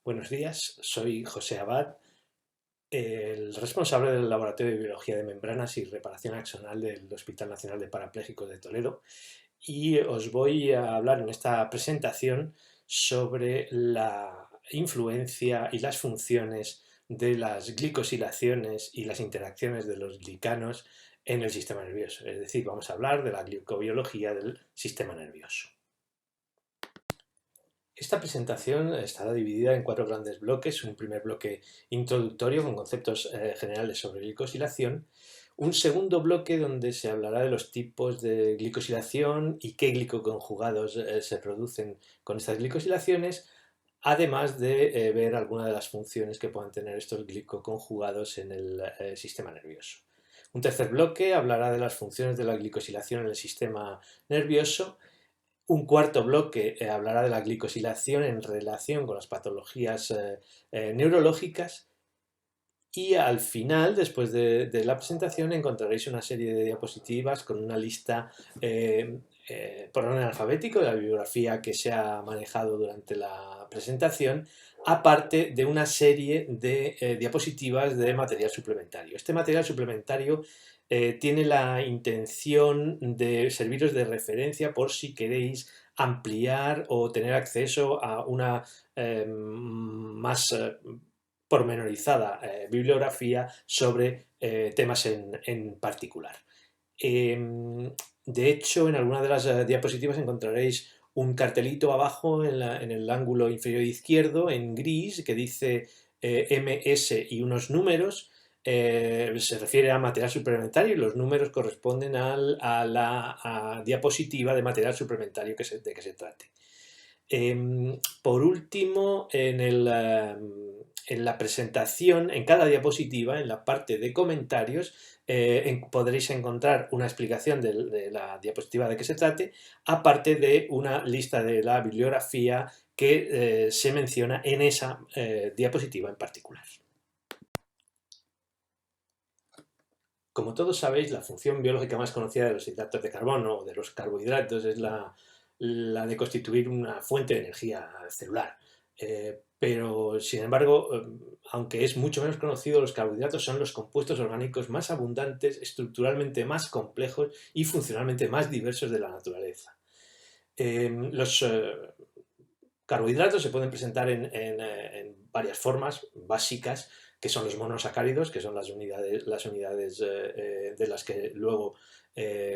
Buenos días, soy José Abad, el responsable del Laboratorio de Biología de Membranas y Reparación Axonal del Hospital Nacional de Parapléjicos de Toledo, y os voy a hablar en esta presentación sobre la influencia y las funciones de las glicosilaciones y las interacciones de los glicanos en el sistema nervioso. Es decir, vamos a hablar de la glicobiología del sistema nervioso. Esta presentación estará dividida en 4 grandes bloques. Un primer bloque introductorio con conceptos generales sobre glicosilación. Un segundo bloque donde se hablará de los tipos de glicosilación y qué glicoconjugados se producen con estas glicosilaciones, además de ver algunas de las funciones que puedan tener estos glicoconjugados en el sistema nervioso. Un tercer bloque hablará de las funciones de la glicosilación en el sistema nervioso. Un cuarto bloque hablará de la glicosilación en relación con las patologías neurológicas, y al final, después de la presentación, encontraréis una serie de diapositivas con una lista por orden alfabético de la bibliografía que se ha manejado durante la presentación, aparte de una serie de diapositivas de material suplementario. Este material suplementario tiene la intención de serviros de referencia por si queréis ampliar o tener acceso a una más pormenorizada bibliografía sobre temas en particular. De hecho, en alguna de las diapositivas encontraréis un cartelito abajo en el ángulo inferior izquierdo en gris que dice MS y unos números. Se refiere a material suplementario y los números corresponden a la diapositiva de material suplementario de que se trate. Por último, en la presentación, en cada diapositiva, en la parte de comentarios, podréis encontrar una explicación de la diapositiva de qué se trate, aparte de una lista de la bibliografía que se menciona en esa diapositiva en particular. Como todos sabéis, la función biológica más conocida de los hidratos de carbono o de los carbohidratos es la de constituir una fuente de energía celular. Pero, sin embargo, aunque es mucho menos conocido, los carbohidratos son los compuestos orgánicos más abundantes, estructuralmente más complejos y funcionalmente más diversos de la naturaleza. Los carbohidratos se pueden presentar en varias formas básicas, que son los monosacáridos, que son las unidades de las que luego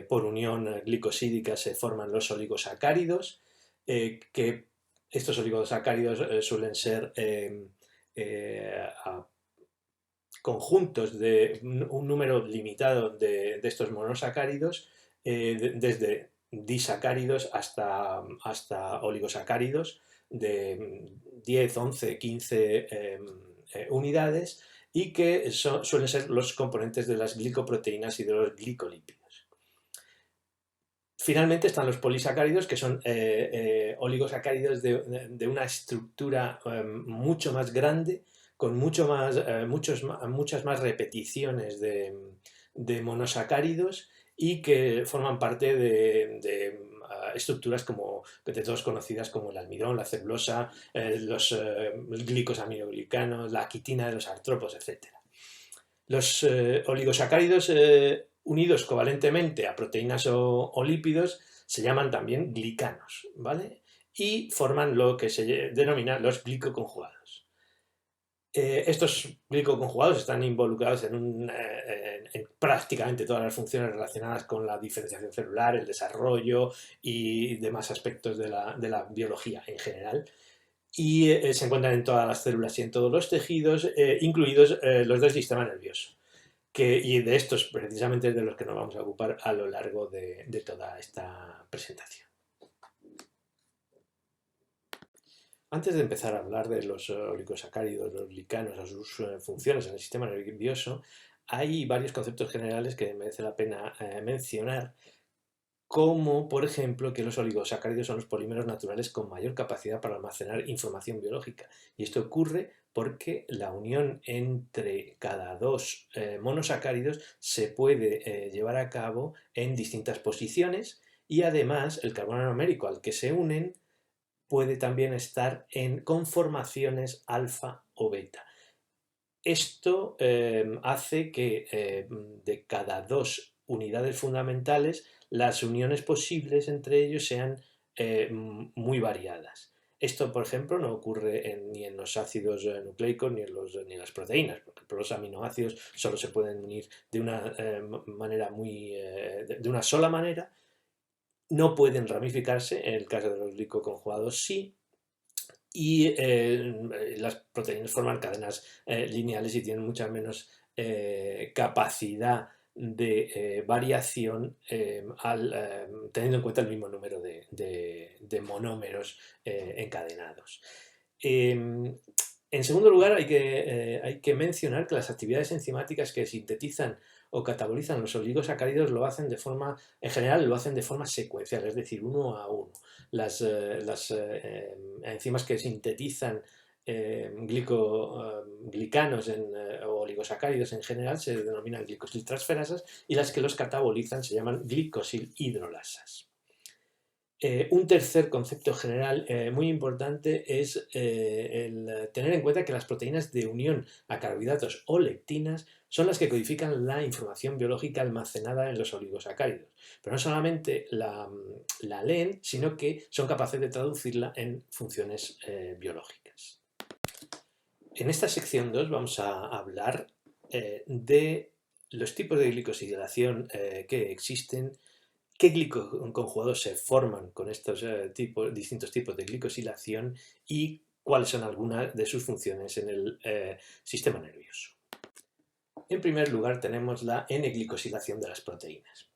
por unión glicosídica se forman los oligosacáridos, que estos oligosacáridos suelen ser conjuntos de un número limitado de estos monosacáridos, desde disacáridos hasta oligosacáridos de 10, 11, 15 unidades, y que suelen ser los componentes de las glicoproteínas y de los glicolípidos. Finalmente están los polisacáridos, que son oligosacáridos de una estructura mucho más grande, con muchas más repeticiones de monosacáridos, y que forman parte de estructuras de todos conocidas como el almidón, la celulosa, los glicosaminoglicanos, la quitina de los artrópodos, etc. Los oligosacáridos unidos covalentemente a proteínas o lípidos se llaman también glicanos, ¿vale? Y forman lo que se denomina los glicoconjugados. Estos glicoconjugados están involucrados en prácticamente todas las funciones relacionadas con la diferenciación celular, el desarrollo y demás aspectos de la biología en general. Y se encuentran en todas las células y en todos los tejidos, incluidos los del sistema nervioso. Y de estos precisamente es de los que nos vamos a ocupar a lo largo de toda esta presentación. Antes de empezar a hablar de los oligosacáridos, los glicanos, o sus funciones en el sistema nervioso, hay varios conceptos generales que merece la pena mencionar, como por ejemplo que los oligosacáridos son los polímeros naturales con mayor capacidad para almacenar información biológica. Y esto ocurre porque la unión entre cada dos monosacáridos se puede llevar a cabo en distintas posiciones, y además el carbono anomérico al que se unen puede también estar en conformaciones alfa o beta. Esto hace que de cada dos unidades fundamentales las uniones posibles entre ellos sean muy variadas. Esto, por ejemplo, no ocurre ni en los ácidos nucleicos ni en las proteínas. Por ejemplo, los aminoácidos solo se pueden unir de una manera de una sola manera. No pueden ramificarse. En el caso de los glicoconjugados sí, y las proteínas forman cadenas lineales y tienen mucha menos capacidad de variación teniendo en cuenta el mismo número de monómeros encadenados. En segundo lugar, hay que mencionar que las actividades enzimáticas que sintetizan o catabolizan los oligosacáridos en general lo hacen de forma secuencial, es decir, uno a uno. Las enzimas que sintetizan glicanos o oligosacáridos en general se denominan glicosiltransferasas, y las que los catabolizan se llaman glicosilhidrolasas. Un tercer concepto general muy importante es el tener en cuenta que las proteínas de unión a carbohidratos o lectinas son las que codifican la información biológica almacenada en los oligosacáridos. Pero no solamente la leen, sino que son capaces de traducirla en funciones biológicas. En esta sección 2 vamos a hablar de los tipos de glicosilación que existen, qué glicoconjugados se forman con estos distintos tipos de glicosilación y cuáles son algunas de sus funciones en el sistema nervioso. En primer lugar tenemos la N-glicosilación de las proteínas.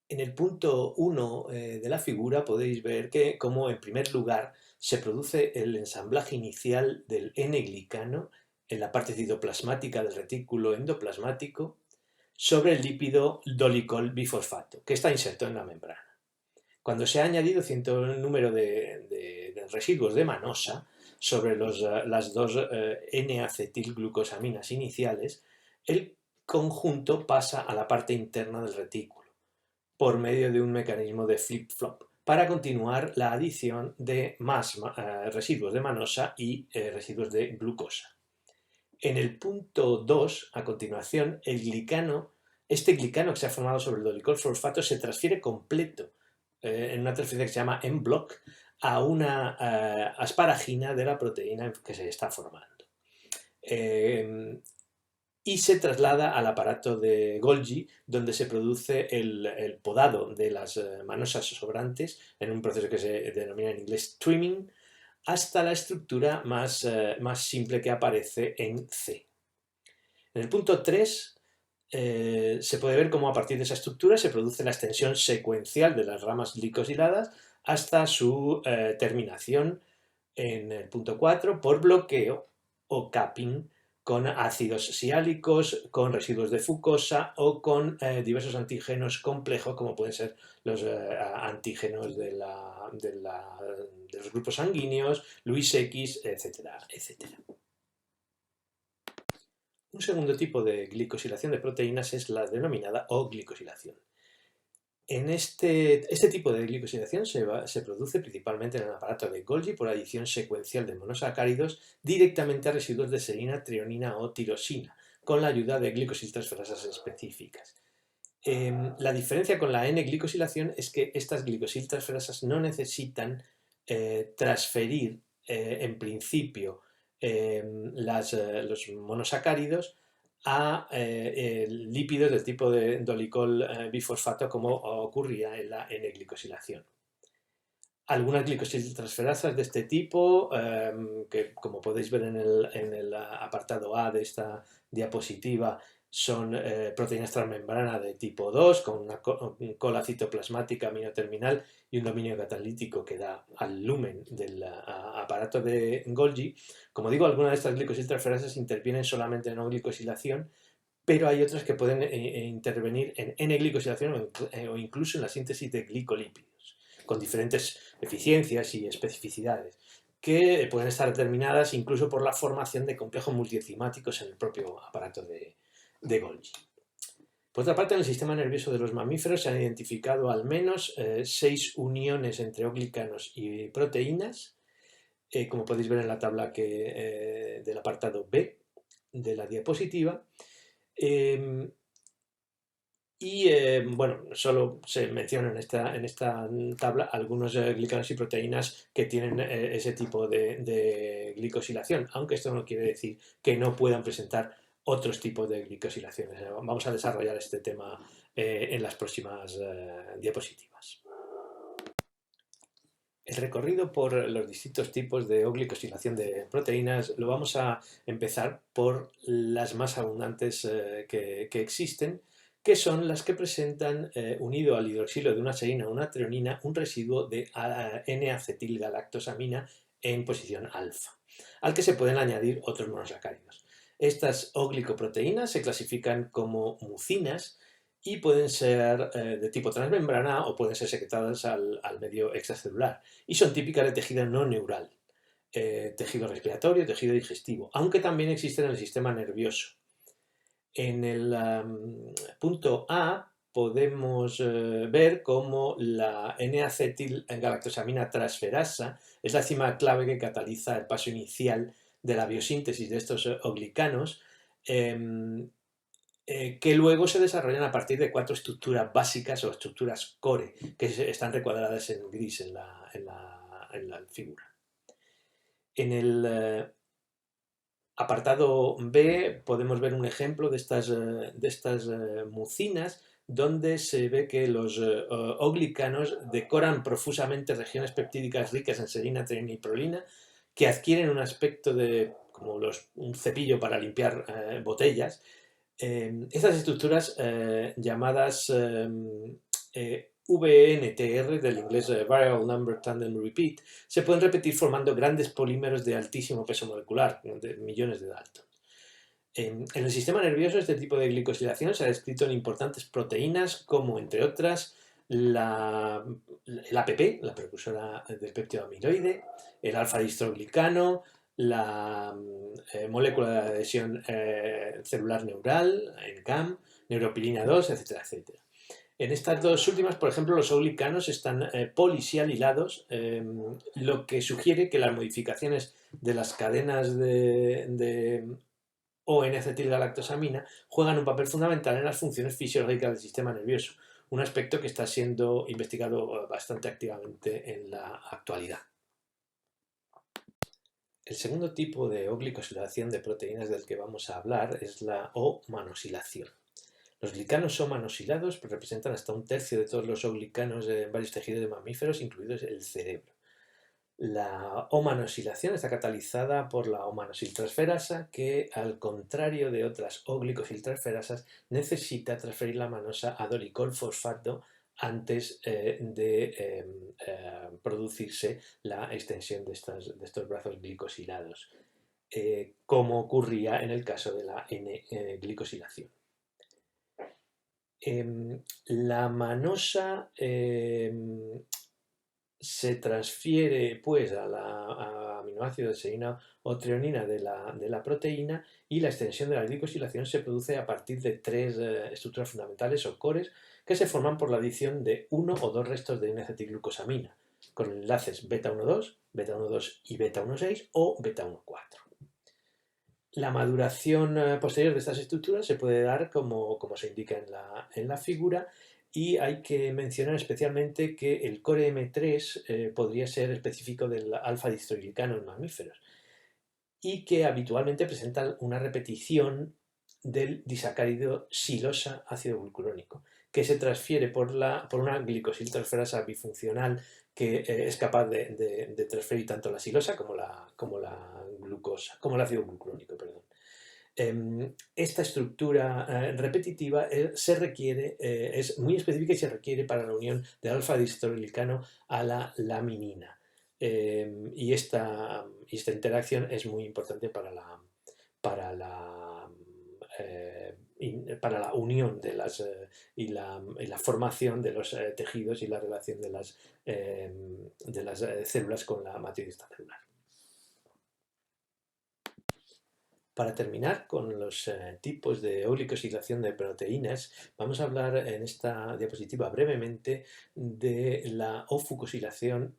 En el punto 1 de la figura podéis ver que, como en primer lugar, se produce el ensamblaje inicial del N-glicano en la parte citoplasmática del retículo endoplasmático sobre el lípido dolicol bifosfato, que está inserto en la membrana. Cuando se ha añadido cierto número de residuos de manosa sobre las dos N-acetilglucosaminas iniciales, el conjunto pasa a la parte interna del retículo por medio de un mecanismo de flip-flop para continuar la adición de más residuos de manosa y residuos de glucosa. En el punto 2, a continuación, este glicano que se ha formado sobre el dolicol fosfato se transfiere completo en una transferencia que se llama en-block a una asparagina de la proteína que se está formando. Y se traslada al aparato de Golgi, donde se produce el podado de las manosas sobrantes en un proceso que se denomina en inglés trimming, hasta la estructura más simple que aparece en C. En el punto 3 se puede ver cómo a partir de esa estructura se produce la extensión secuencial de las ramas glicosiladas hasta su terminación en el punto 4 por bloqueo o capping con ácidos siálicos, con residuos de fucosa o con diversos antígenos complejos, como pueden ser los antígenos de los grupos sanguíneos, Luis X, etcétera, etcétera. Un segundo tipo de glicosilación de proteínas es la denominada O-glicosilación. En este tipo de glicosilación se produce principalmente en el aparato de Golgi por adición secuencial de monosacáridos directamente a residuos de serina, trionina o tirosina, con la ayuda de glicosiltransferasas específicas. La diferencia con la N-glicosilación es que estas glicosiltransferasas no necesitan transferir en principio los monosacáridos a lípidos del tipo de dolicol bifosfato, como ocurría en la N-glicosilación. Algunas glicosiltransferasas de este tipo, que como podéis ver en el apartado A de esta diapositiva, son proteínas transmembrana de tipo 2, con una cola citoplasmática aminoterminal y un dominio catalítico que da al lumen del aparato de Golgi. Como digo, algunas de estas glicosiltransferasas intervienen solamente en O-glicosilación, pero hay otras que pueden intervenir en N-glicosilación o incluso en la síntesis de glicolípidos, con diferentes eficiencias y especificidades, que pueden estar determinadas incluso por la formación de complejos multienzimáticos en el propio aparato de Golgi. Por otra parte, en el sistema nervioso de los mamíferos se han identificado al menos 6 uniones entre oglicanos y proteínas, como podéis ver en la tabla del apartado B de la diapositiva. Bueno, solo se mencionan en esta tabla algunos glicanos y proteínas que tienen ese tipo de glicosilación, aunque esto no quiere decir que no puedan presentar otros tipos de glicosilaciones. Vamos a desarrollar este tema en las próximas diapositivas. El recorrido por los distintos tipos de glicosilación de proteínas lo vamos a empezar por las más abundantes que existen, que son las que presentan, unido al hidroxilo de una serina o una treonina, un residuo de N-acetilgalactosamina en posición alfa, al que se pueden añadir otros monosacáridos. Estas oglicoproteínas se clasifican como mucinas y pueden ser de tipo transmembrana o pueden ser secretadas al medio extracelular, y son típicas de tejido no neural, tejido respiratorio, tejido digestivo, aunque también existen en el sistema nervioso. En el punto A podemos ver cómo la N-acetilgalactosamina transferasa es la enzima clave que cataliza el paso inicial de la biosíntesis de estos oglicanos, que luego se desarrollan a partir de 4 estructuras básicas o estructuras core, que están recuadradas en gris en la figura. En el apartado B podemos ver un ejemplo de estas mucinas, donde se ve que los oglicanos decoran profusamente regiones peptídicas ricas en serina, treonina y prolina, que adquieren un aspecto como un cepillo para limpiar botellas. Estas estructuras llamadas VNTR, del inglés Variable Number Tandem Repeat, se pueden repetir formando grandes polímeros de altísimo peso molecular, de millones de Dalton. En el sistema nervioso, este tipo de glicosilación se ha descrito en importantes proteínas como, entre otras, el APP, la precursora del péptido amiloide, el alfa-distroglicano, la molécula de adhesión celular neural, el GAM, neuropilina 2, etcétera, etcétera. En estas dos últimas, por ejemplo, los oglicanos están polisialilados, lo que sugiere que las modificaciones de las cadenas de O-N-acetilgalactosamina juegan un papel fundamental en las funciones fisiológicas del sistema nervioso, un aspecto que está siendo investigado bastante activamente en la actualidad. El segundo tipo de oglicosilación de proteínas del que vamos a hablar es la O-manosilación. Los glicanos O-manosilados representan hasta un tercio de todos los oglicanos en varios tejidos de mamíferos, incluidos el cerebro. La O-manosilación está catalizada por la O-manosiltransferasa, que, al contrario de otras O-glicosiltransferasas, necesita transferir la manosa a dolicol fosfato antes de producirse la extensión de estos brazos glicosilados, como ocurría en el caso de la N-glicosilación. La manosa se transfiere pues a aminoácido de serina o treonina de la proteína, y la extensión de la glicosilación se produce a partir de 3 estructuras fundamentales o cores que se forman por la adición de uno o dos restos de N-acetilglucosamina con enlaces beta-1,2, beta-1,2 y beta-1,6 o beta-1,4. La maduración posterior de estas estructuras se puede dar como se indica en la figura, y hay que mencionar especialmente que el core M3 podría ser específico del alfa-distroglicano en mamíferos, y que habitualmente presenta una repetición del disacárido silosa ácido glucurónico, que se transfiere por una glicosiltransferasa bifuncional que es capaz de transferir tanto la silosa como la glucosa, como el ácido glucurónico, perdón. Esta estructura repetitiva es muy específica y se requiere para la unión del alfa-distroglicano a la laminina. Y esta interacción es muy importante para la unión y la formación de los tejidos y la relación de las células con la matriz extracelular. Para terminar con los tipos de oglicosilación de proteínas, vamos a hablar en esta diapositiva brevemente de la ofucosilación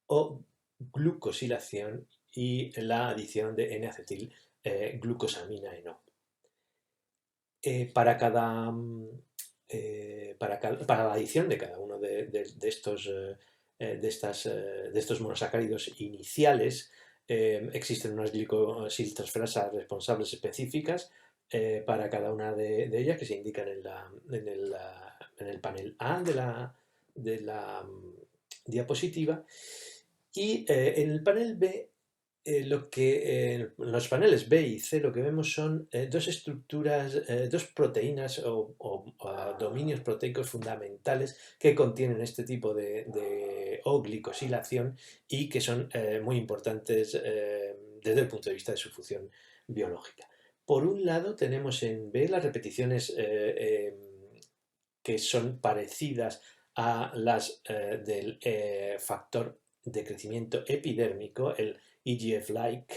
o glucosilación y la adición de N-acetil glucosamina no. Para la adición de cada uno de estos monosacáridos iniciales, existen unas glicosiltransferasas responsables específicas para cada una de ellas que se indican en el panel A de la diapositiva. Y en el panel B, en los paneles B y C lo que vemos son dos estructuras, dos proteínas o dominios proteicos fundamentales que contienen este tipo de oglicosilación y que son muy importantes desde el punto de vista de su función biológica. Por un lado tenemos en B las repeticiones que son parecidas a las del factor de crecimiento epidérmico, el EGF-like,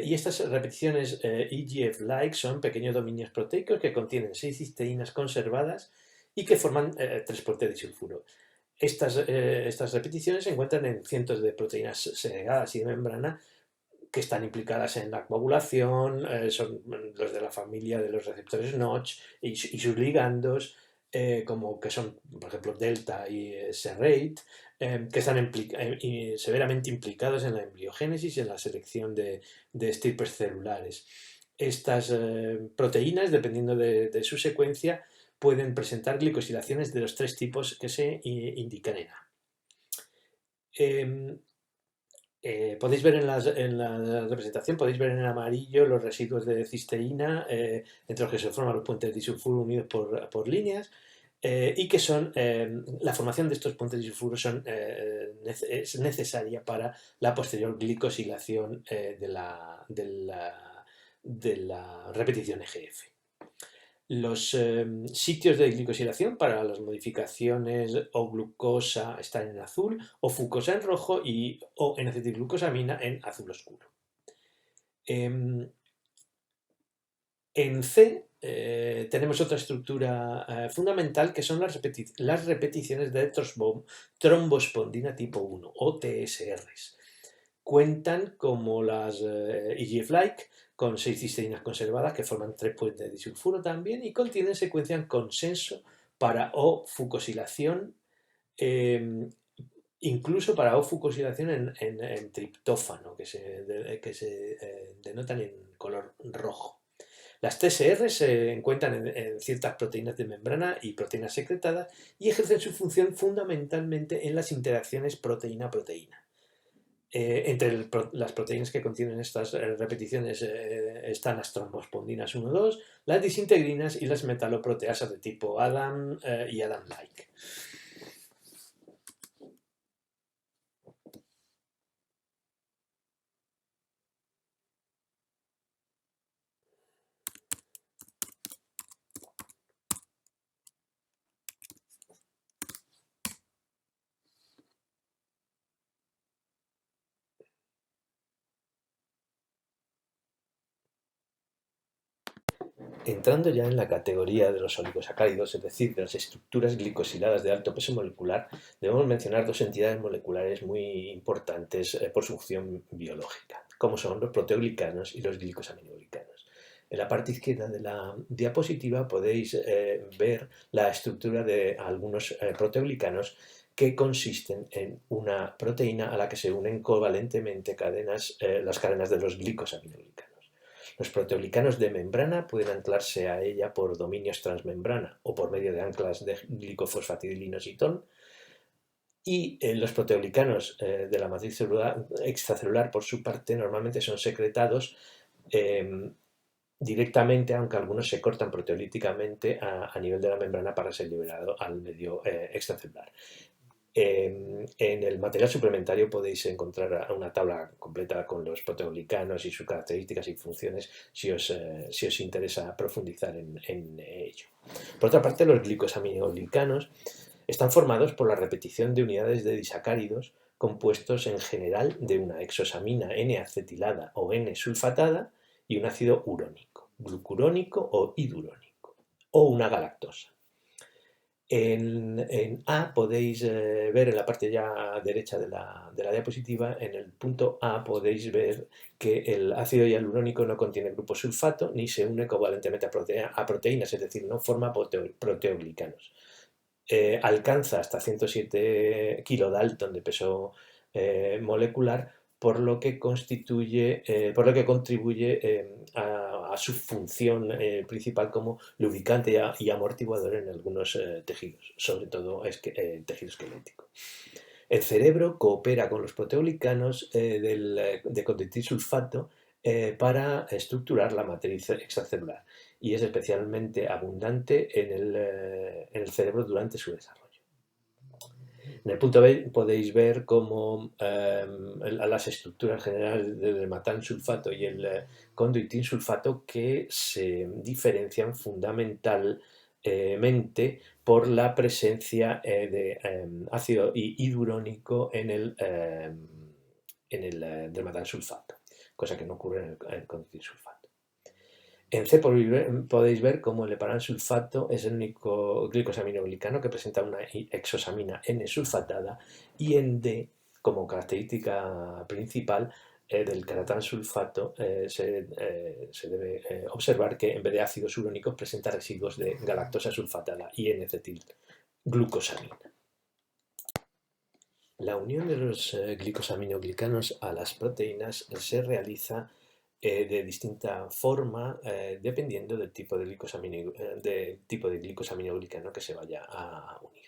y estas repeticiones EGF-like son pequeños dominios proteicos que contienen 6 cisteínas conservadas y que forman 3-protedisulfuro. Estas repeticiones se encuentran en cientos de proteínas segregadas y de membrana que están implicadas en la coagulación, son los de la familia de los receptores Notch y sus ligandos, como que son, por ejemplo, delta y serrate, que están severamente implicados en la embriogénesis y en la selección de estirpes celulares. Estas proteínas, dependiendo de su secuencia, pueden presentar glicosilaciones de los 3 tipos que se indican en A. Podéis ver en la representación, podéis ver en amarillo los residuos de cisteína, entre los que se forman los puentes disulfuro unidos por líneas, y que son, la formación de estos puentes disulfuro es necesaria para la posterior glicosilación de la repetición EGF. Los sitios de glicosilación para las modificaciones o glucosa están en azul, o fucosa en rojo y o N-acetilglucosamina en azul oscuro. En C tenemos otra estructura fundamental que son las repeticiones de trombospondina tipo 1 o TSRs. Cuentan como las EGF-like con 6 cisteínas conservadas que forman 3 puentes de disulfuro también y contienen secuencia en consenso para O-fucosilación, incluso para O-fucosilación en triptófano, que se denotan en color rojo. Las TSR se encuentran en ciertas proteínas de membrana y proteínas secretadas y ejercen su función fundamentalmente en las interacciones proteína-proteína. Entre las proteínas que contienen estas repeticiones están las trombospondinas 1,2, las disintegrinas y las metaloproteasas de tipo Adam y Adam-like. Entrando ya en la categoría de los oligosacáridos, es decir, de las estructuras glicosiladas de alto peso molecular, debemos mencionar dos entidades moleculares muy importantes por su función biológica, como son los proteoglicanos y los glicosaminoglicanos. En la parte izquierda de la diapositiva podéis ver la estructura de algunos proteoglicanos que consisten en una proteína a la que se unen covalentemente las cadenas de los glicosaminoglicanos. Los proteoglicanos de membrana pueden anclarse a ella por dominios transmembrana o por medio de anclas de glicofosfatidilinositol, y los proteoglicanos de la matriz extracelular, por su parte, normalmente son secretados directamente, aunque algunos se cortan proteolíticamente a nivel de la membrana para ser liberado al medio extracelular. En el material suplementario podéis encontrar una tabla completa con los proteoglicanos y sus características y funciones si os interesa profundizar en ello. Por otra parte, los glicosaminoglicanos están formados por la repetición de unidades de disacáridos compuestos en general de una exosamina N-acetilada o N-sulfatada y un ácido urónico, glucurónico o hidurónico, o una galactosa. En A podéis ver en la parte ya derecha de la diapositiva, en el punto A podéis ver que el ácido hialurónico no contiene grupo sulfato ni se une covalentemente a proteínas, es decir, no forma proteoglicanos. Alcanza hasta 107 kilodalton de peso molecular, por lo que contribuye a su función principal como lubricante y amortiguador en algunos tejidos, sobre todo tejido esquelético. El cerebro coopera con los proteoglicanos de conditilsulfato para estructurar la matriz extracelular y es especialmente abundante en el cerebro durante su desarrollo. En el punto B podéis ver cómo las estructuras generales del hematán-sulfato y el conduitin-sulfato que se diferencian fundamentalmente por la presencia de ácido hidurónico en el dermatán-sulfato, cosa que no ocurre en el conduitin-sulfato. En C podéis ver cómo el heparan-sulfato es el único glicosaminoglicano que presenta una exosamina N-sulfatada, y en D, como característica principal del caratán-sulfato, se debe observar que en vez de ácidos urónicos presenta residuos de galactosa sulfatada y N-acetilglucosamina. La unión de los glicosaminoglicanos a las proteínas se realiza de distinta forma dependiendo del tipo de glicosaminoglicano que se vaya a unir.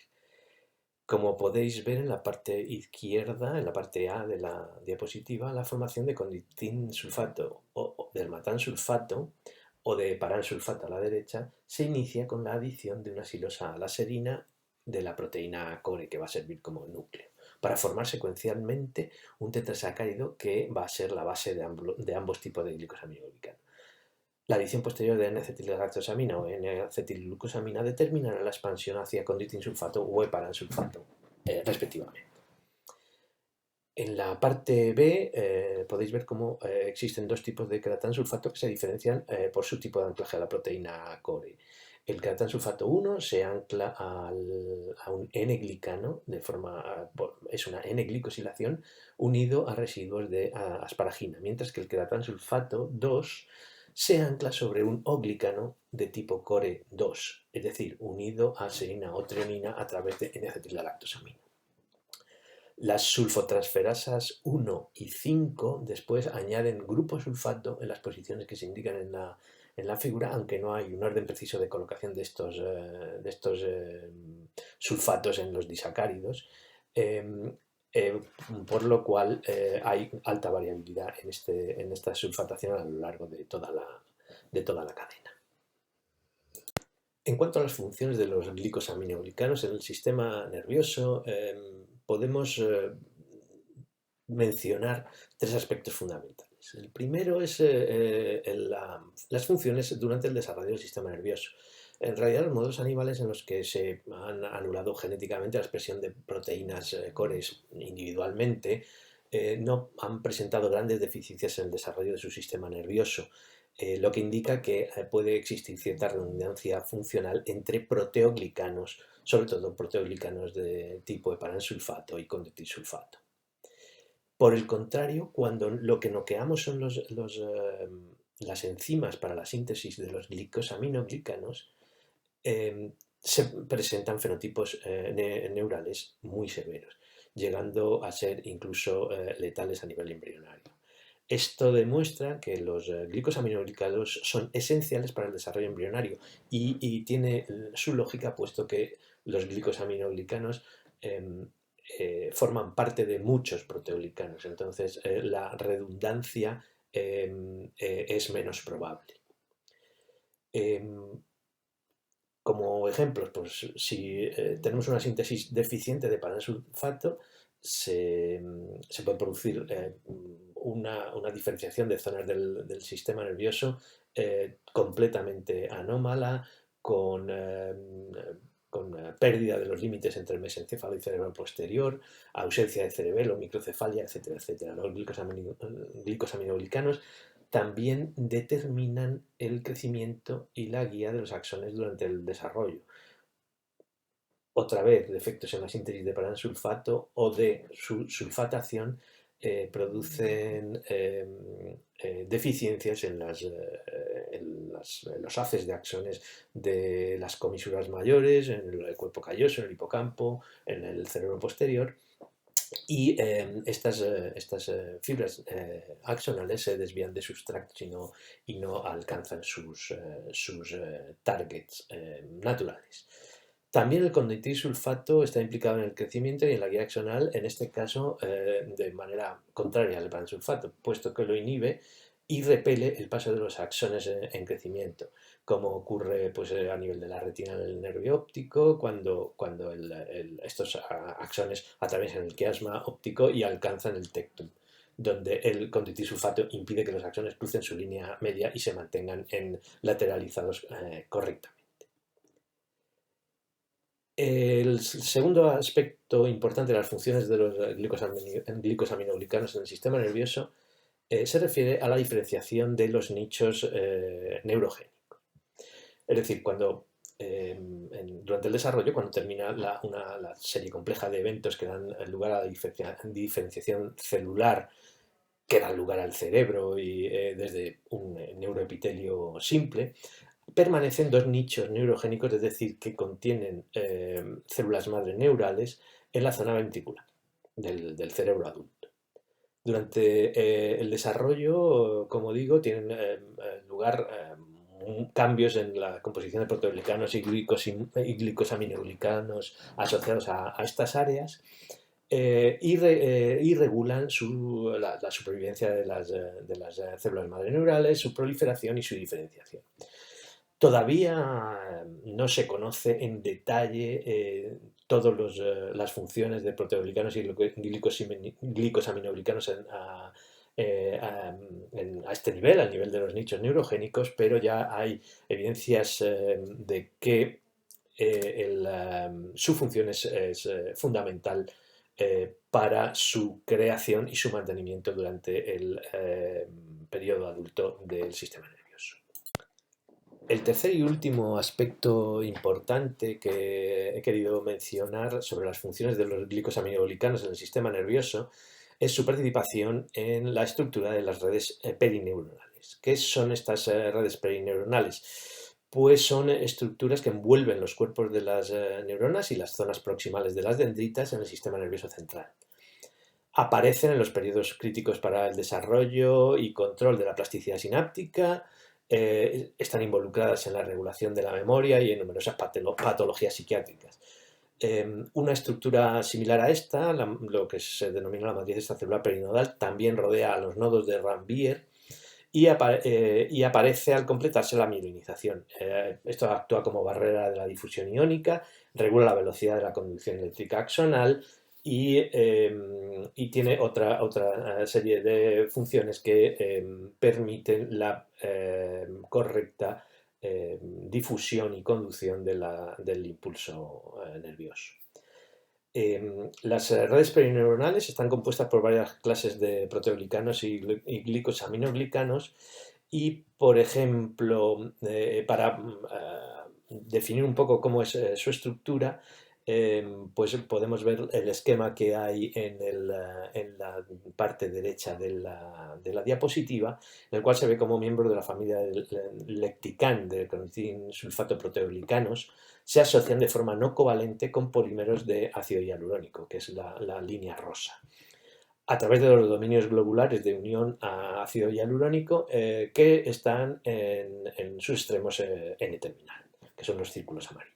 Como podéis ver en la parte izquierda, en la parte A de la diapositiva, la formación de conditin sulfato o de hermatán sulfato o de heparan sulfato a la derecha se inicia con la adición de una silosa a la serina de la proteína core, que va a servir como núcleo, para formar secuencialmente un tetrasacárido que va a ser la base de ambos tipos de glicosaminoglicano. La adición posterior de N-acetilgalactosamina o N-acetilglucosamina determinará la expansión hacia conditin-sulfato o heparan-sulfato, respectivamente. En la parte B podéis ver cómo existen dos tipos de caratán-sulfato que se diferencian por su tipo de anclaje a la proteína core. El caratán-sulfato 1 se ancla a un N-glicano, es una N-glicosilación unido a residuos de asparagina, mientras que el caratán-sulfato 2 se ancla sobre un O-glicano de tipo core 2, es decir, unido a serina o trionina a través de N-acetilgalactosamina. Las sulfotransferasas 1 y 5 después añaden grupo sulfato en las posiciones que se indican en la figura, aunque no hay un orden preciso de colocación de estos sulfatos en los disacáridos, por lo cual hay alta variabilidad en esta sulfatación a lo largo de toda la cadena. En cuanto a las funciones de los glicosaminoglicanos en el sistema nervioso, podemos mencionar tres aspectos fundamentales. El primero es las funciones durante el desarrollo del sistema nervioso. En realidad, los modelos animales en los que se han anulado genéticamente la expresión de proteínas cores individualmente no han presentado grandes deficiencias en el desarrollo de su sistema nervioso, lo que indica que puede existir cierta redundancia funcional entre proteoglicanos, sobre todo proteoglicanos de tipo heparan-sulfato y conditilsulfato. Por el contrario, cuando lo que noqueamos son las enzimas para la síntesis de los glicosaminoglicanos, se presentan fenotipos neurales muy severos, llegando a ser incluso letales a nivel embrionario. Esto demuestra que los glicosaminoglicanos son esenciales para el desarrollo embrionario y tiene su lógica, puesto que los glicosaminoglicanos forman parte de muchos proteoglicanos, entonces la redundancia es menos probable. Como ejemplos, pues si tenemos una síntesis deficiente de heparan-sulfato, se puede producir una diferenciación de zonas del sistema nervioso completamente anómala, con pérdida de los límites entre el mesencéfalo y cerebro posterior, ausencia de cerebelo, microcefalia, etcétera, etcétera. Los glicosaminoglicanos también determinan el crecimiento y la guía de los axones durante el desarrollo. Otra vez, defectos en la síntesis de paraensulfato o de sulfatación producen deficiencias en los haces de axones de las comisuras mayores, en el cuerpo calloso, en el hipocampo, en el cerebro posterior. Y estas fibras axonales se desvían de sus tracts y no alcanzan sus targets naturales. También el conditilsulfato está implicado en el crecimiento y en la guía axonal, en este caso de manera contraria al paraensulfato, puesto que lo inhibe y repele el paso de los axones en crecimiento, como ocurre pues, a nivel de la retina del nervio óptico, cuando estos axones atraviesan el quiasma óptico y alcanzan el tectum, donde el conditilsulfato impide que los axones crucen su línea media y se mantengan lateralizados correctamente. El segundo aspecto importante de las funciones de los glicosaminoglicanos en el sistema nervioso se refiere a la diferenciación de los nichos neurogénicos. Es decir, durante el desarrollo, cuando termina la serie compleja de eventos que dan lugar a la diferenciación celular, que dan lugar al cerebro y desde un neuroepitelio simple, permanecen dos nichos neurogénicos, es decir, que contienen células madre neurales en la zona ventricular del cerebro adulto. Durante el desarrollo, como digo, tienen lugar cambios en la composición de proteoglicanos y glicosaminoglicanos asociados a estas áreas y regulan la supervivencia de las células madre neurales, su proliferación y su diferenciación. Todavía no se conoce en detalle todas las funciones de proteoglicanos y glicosaminoglicanos a este nivel, al nivel de los nichos neurogénicos, pero ya hay evidencias de que su función es fundamental para su creación y su mantenimiento durante el periodo adulto del sistema nervioso. El tercer y último aspecto importante que he querido mencionar sobre las funciones de los glicosaminoglicanos en el sistema nervioso es su participación en la estructura de las redes perineuronales. ¿Qué son estas redes perineuronales? Pues son estructuras que envuelven los cuerpos de las neuronas y las zonas proximales de las dendritas en el sistema nervioso central. Aparecen en los periodos críticos para el desarrollo y control de la plasticidad sináptica. Están involucradas en la regulación de la memoria y en numerosas patologías psiquiátricas. Una estructura similar a esta, lo que se denomina la matriz extracelular perinodal, también rodea a los nodos de Ranvier y aparece al completarse la mielinización. Esto actúa como barrera de la difusión iónica, regula la velocidad de la conducción eléctrica axonal y tiene otra serie de funciones que permiten la correcta difusión y conducción del impulso nervioso. Las redes perineuronales están compuestas por varias clases de proteoglicanos y glicosaminoglicanos y, por ejemplo, para definir un poco cómo es su estructura, pues podemos ver el esquema que hay en la parte derecha de la diapositiva, en el cual se ve como miembro de la familia del lectican de sulfato proteoglicanos se asocian de forma no covalente con polímeros de ácido hialurónico, que es la línea rosa, a través de los dominios globulares de unión a ácido hialurónico que están en sus extremos N-terminal, que son los círculos amarillos.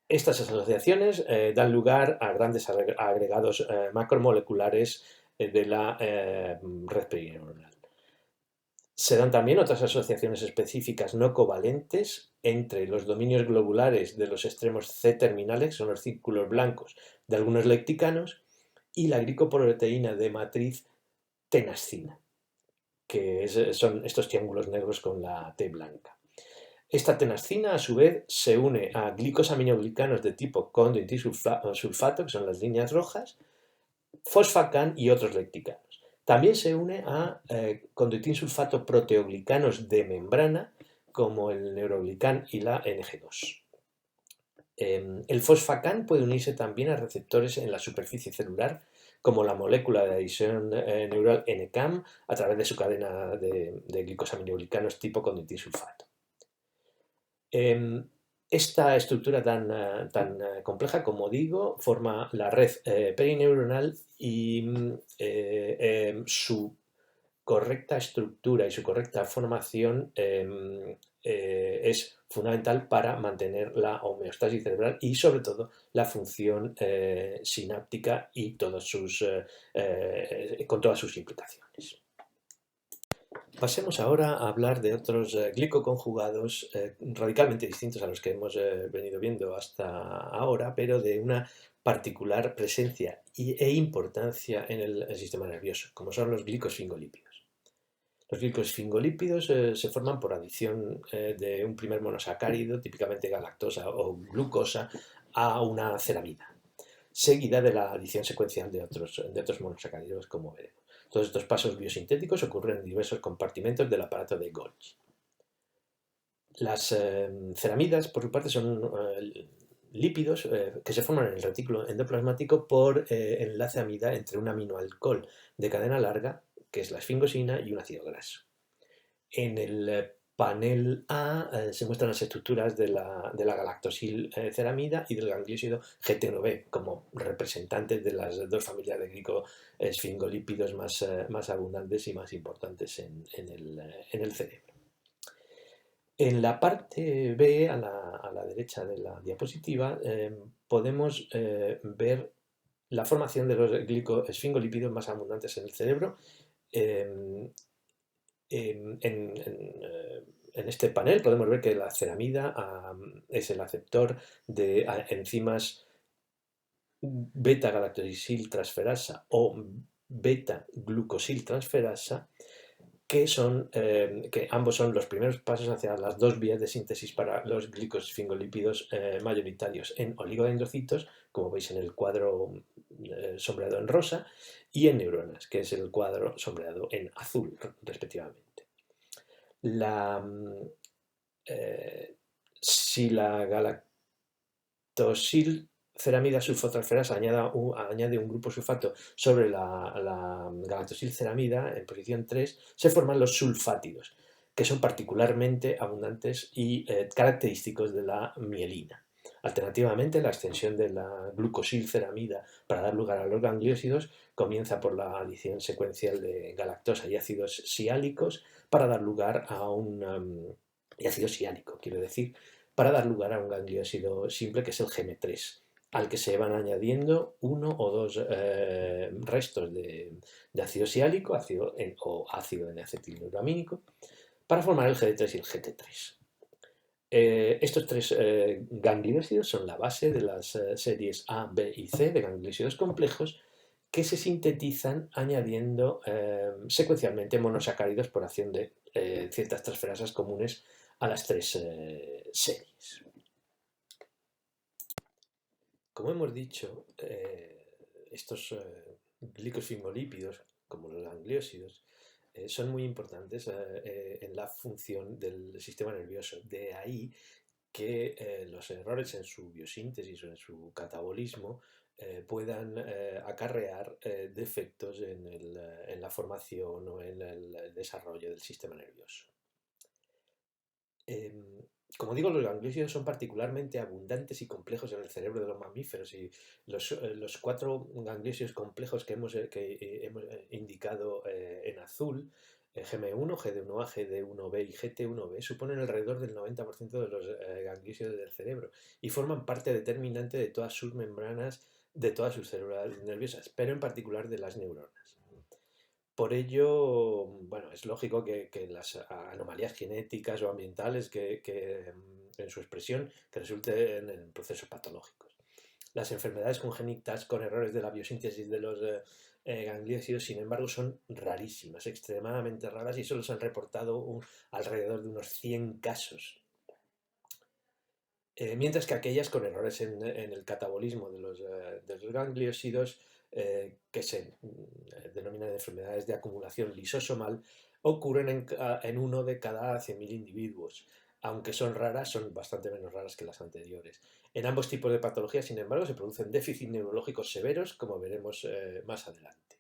Estas asociaciones dan lugar a grandes agregados macromoleculares de la red perineuronal. Se dan también otras asociaciones específicas no covalentes entre los dominios globulares de los extremos C-terminales, que son los círculos blancos de algunos lecticanos, y la glicoproteína de matriz tenascina, que son estos triángulos negros con la T blanca. Esta tenascina, a su vez, se une a glicosaminoglicanos de tipo conditilsulfato, que son las líneas rojas, fosfacan y otros lecticanos. También se une a conductín sulfato proteoglicanos de membrana, como el neuroglicán y la NG2. El fosfacan puede unirse también a receptores en la superficie celular, como la molécula de adhesión neural NCAM, a través de su cadena de glicosaminoglicanos tipo conductín sulfato. Esta estructura tan compleja, como digo, forma la red perineuronal y su correcta estructura y su correcta formación es fundamental para mantener la homeostasis cerebral y, sobre todo, la función sináptica y con todas sus implicaciones. Pasemos ahora a hablar de otros glicoconjugados radicalmente distintos a los que hemos venido viendo hasta ahora, pero de una particular presencia e importancia en el sistema nervioso, como son los glicosfingolípidos. Los glicosfingolípidos se forman por adición de un primer monosacárido, típicamente galactosa o glucosa, a una ceramida, seguida de la adición secuencial de otros monosacáridos, como veremos. Todos estos pasos biosintéticos ocurren en diversos compartimentos del aparato de Golgi. Las ceramidas, por su parte, son lípidos que se forman en el retículo endoplasmático por enlace amida entre un aminoalcohol de cadena larga, que es la esfingosina, y un ácido graso. En el panel A se muestran las estructuras de la galactosilceramida y del gangliósido GT1B como representantes de las dos familias de glicosfingolípidos más abundantes y más importantes en el cerebro. En la parte B, a la derecha de la diapositiva, podemos ver la formación de los glicosfingolípidos más abundantes en el cerebro. En este panel podemos ver que la ceramida es el aceptor de enzimas beta-galactosiltransferasa o beta-glucosiltransferasa, que ambos son los primeros pasos hacia las dos vías de síntesis para los glicosfingolípidos mayoritarios en oligodendrocitos, como veis en el cuadro sombreado en rosa, y en neuronas, que es el cuadro sombreado en azul, respectivamente. Si la galactosilceramida sulfotransferasa añade un grupo sulfato sobre la galactosilceramida en posición 3, se forman los sulfátidos, que son particularmente abundantes y característicos de la mielina. Alternativamente, la extensión de la glucosilceramida para dar lugar a los gangliósidos comienza por la adición secuencial de galactosa y ácidos siálicos para dar lugar a y ácido siálico, quiero decir, para dar lugar a un gangliósido simple que es el GM3, al que se van añadiendo uno o dos restos de ácido siálico o ácido N-acetilglutamínico para formar el GD3 y el GT3. Estos tres gangliósidos son la base de las series A, B y C de gangliósidos complejos que se sintetizan añadiendo secuencialmente monosacáridos por acción de ciertas transferasas comunes a las tres series. Como hemos dicho, estos glicosfingolípidos, como los gangliósidos, son muy importantes en la función del sistema nervioso. De ahí que los errores en su biosíntesis o en su catabolismo puedan acarrear defectos en la formación o en el desarrollo del sistema nervioso. Como digo, los gangliósidos son particularmente abundantes y complejos en el cerebro de los mamíferos, y los 4 gangliósidos complejos que hemos indicado en azul, GM1, GD1A, GD1B y GT1B, suponen alrededor del 90% de los gangliósidos del cerebro y forman parte determinante de todas sus membranas, de todas sus células nerviosas, pero en particular de las neuronas. Por ello, bueno, es lógico que las anomalías genéticas o ambientales en su expresión que resulten en procesos patológicos. Las enfermedades congénitas con errores de la biosíntesis de los gangliósidos, sin embargo, son rarísimas, extremadamente raras, y solo se han reportado alrededor de unos 100 casos. Mientras que aquellas con errores en el catabolismo de los gangliósidos que se denominan enfermedades de acumulación lisosomal, ocurren en uno de cada 100.000 individuos. Aunque son raras, son bastante menos raras que las anteriores. En ambos tipos de patologías, sin embargo, se producen déficits neurológicos severos, como veremos más adelante.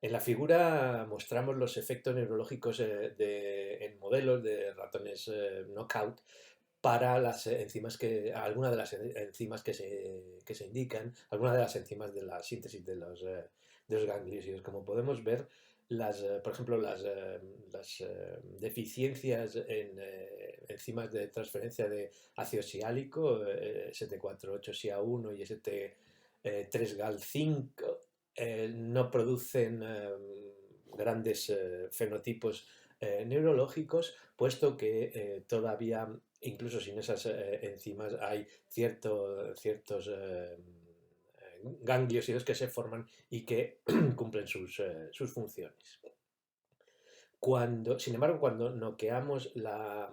En la figura mostramos los efectos neurológicos en modelos de ratones knockout para las enzimas algunas de las enzimas que se indican, algunas de las enzimas de la síntesis de los gangliósidos. Como podemos ver, por ejemplo, las deficiencias en enzimas de transferencia de ácido siálico, ST4-8-SIA1 y ST3-GAL5, no producen grandes fenotipos neurológicos, puesto que todavía, incluso sin esas enzimas, hay ciertos gangliosidos que se forman y que cumplen sus funciones. Sin embargo, cuando noqueamos la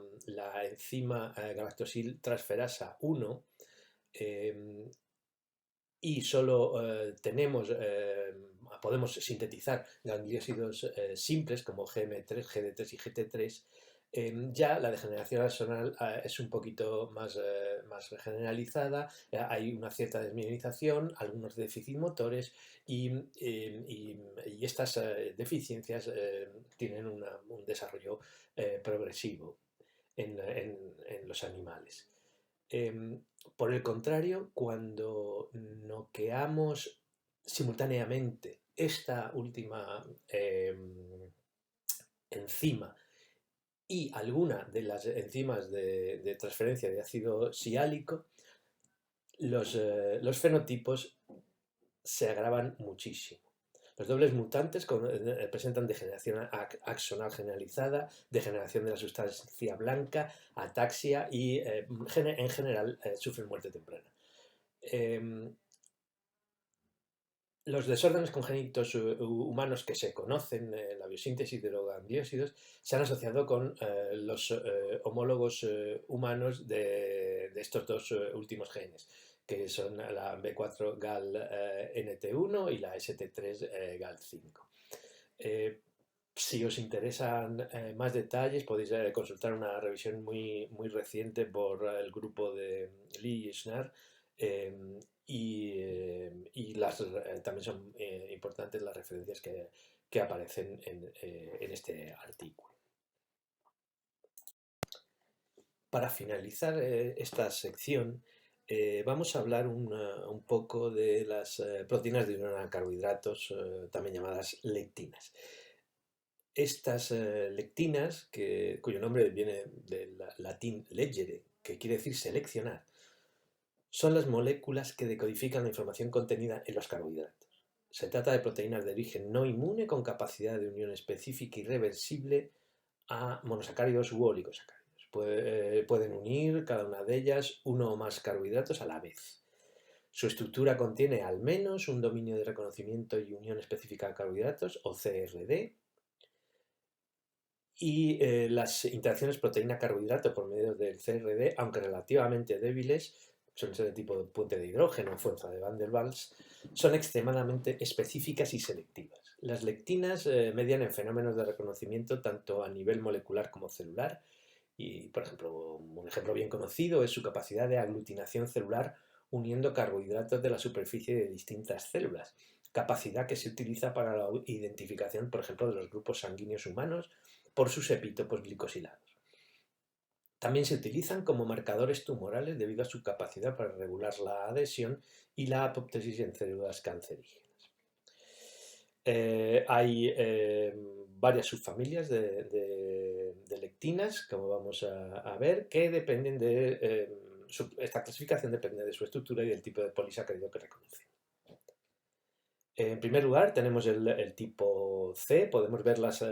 enzima galactosil-transferasa 1 y solo podemos sintetizar gangliósidos simples como GM3, GD3 y GT3, ya la degeneración axonal es un poquito más generalizada, hay una cierta desmielinización, algunos déficits motores y estas deficiencias tienen un desarrollo progresivo en los animales. Por el contrario, cuando noqueamos simultáneamente esta última enzima y alguna de las enzimas de transferencia de ácido siálico, los fenotipos se agravan muchísimo. Los dobles mutantes presentan degeneración axonal generalizada, degeneración de la sustancia blanca, ataxia y en general sufren muerte temprana. Los desórdenes congénitos humanos que se conocen en la biosíntesis de los gangliósidos se han asociado con los homólogos humanos de estos dos últimos genes, que son la B4-GAL-NT1 y la ST3-GAL5. Si os interesan más detalles, podéis consultar una revisión muy reciente por el grupo de Lee y Schnarr, y también son importantes las referencias que aparecen en este artículo. Para finalizar esta sección, vamos a hablar un poco de las proteínas de unión a carbohidratos, también llamadas lectinas. Estas lectinas, cuyo nombre viene del latín leggere, que quiere decir seleccionar, son las moléculas que decodifican la información contenida en los carbohidratos. Se trata de proteínas de origen no inmune con capacidad de unión específica y reversible a monosacáridos u oligosacáridos. Pueden unir cada una de ellas uno o más carbohidratos a la vez. Su estructura contiene al menos un dominio de reconocimiento y unión específica a carbohidratos, o CRD, y las interacciones proteína-carbohidrato por medio del CRD, aunque relativamente débiles, suelen ser de tipo puente de hidrógeno o fuerza de Van der Waals, son extremadamente específicas y selectivas. Las lectinas median en fenómenos de reconocimiento tanto a nivel molecular como celular, y, por ejemplo, un ejemplo bien conocido es su capacidad de aglutinación celular uniendo carbohidratos de la superficie de distintas células, capacidad que se utiliza para la identificación, por ejemplo, de los grupos sanguíneos humanos por sus epítopos glicosilados. También se utilizan como marcadores tumorales debido a su capacidad para regular la adhesión y la apoptosis en células cancerígenas. Hay varias subfamilias de lectinas, como vamos a ver, que dependen esta clasificación depende de su estructura y del tipo de polisacárido que reconocen. En primer lugar tenemos el tipo C, podemos ver las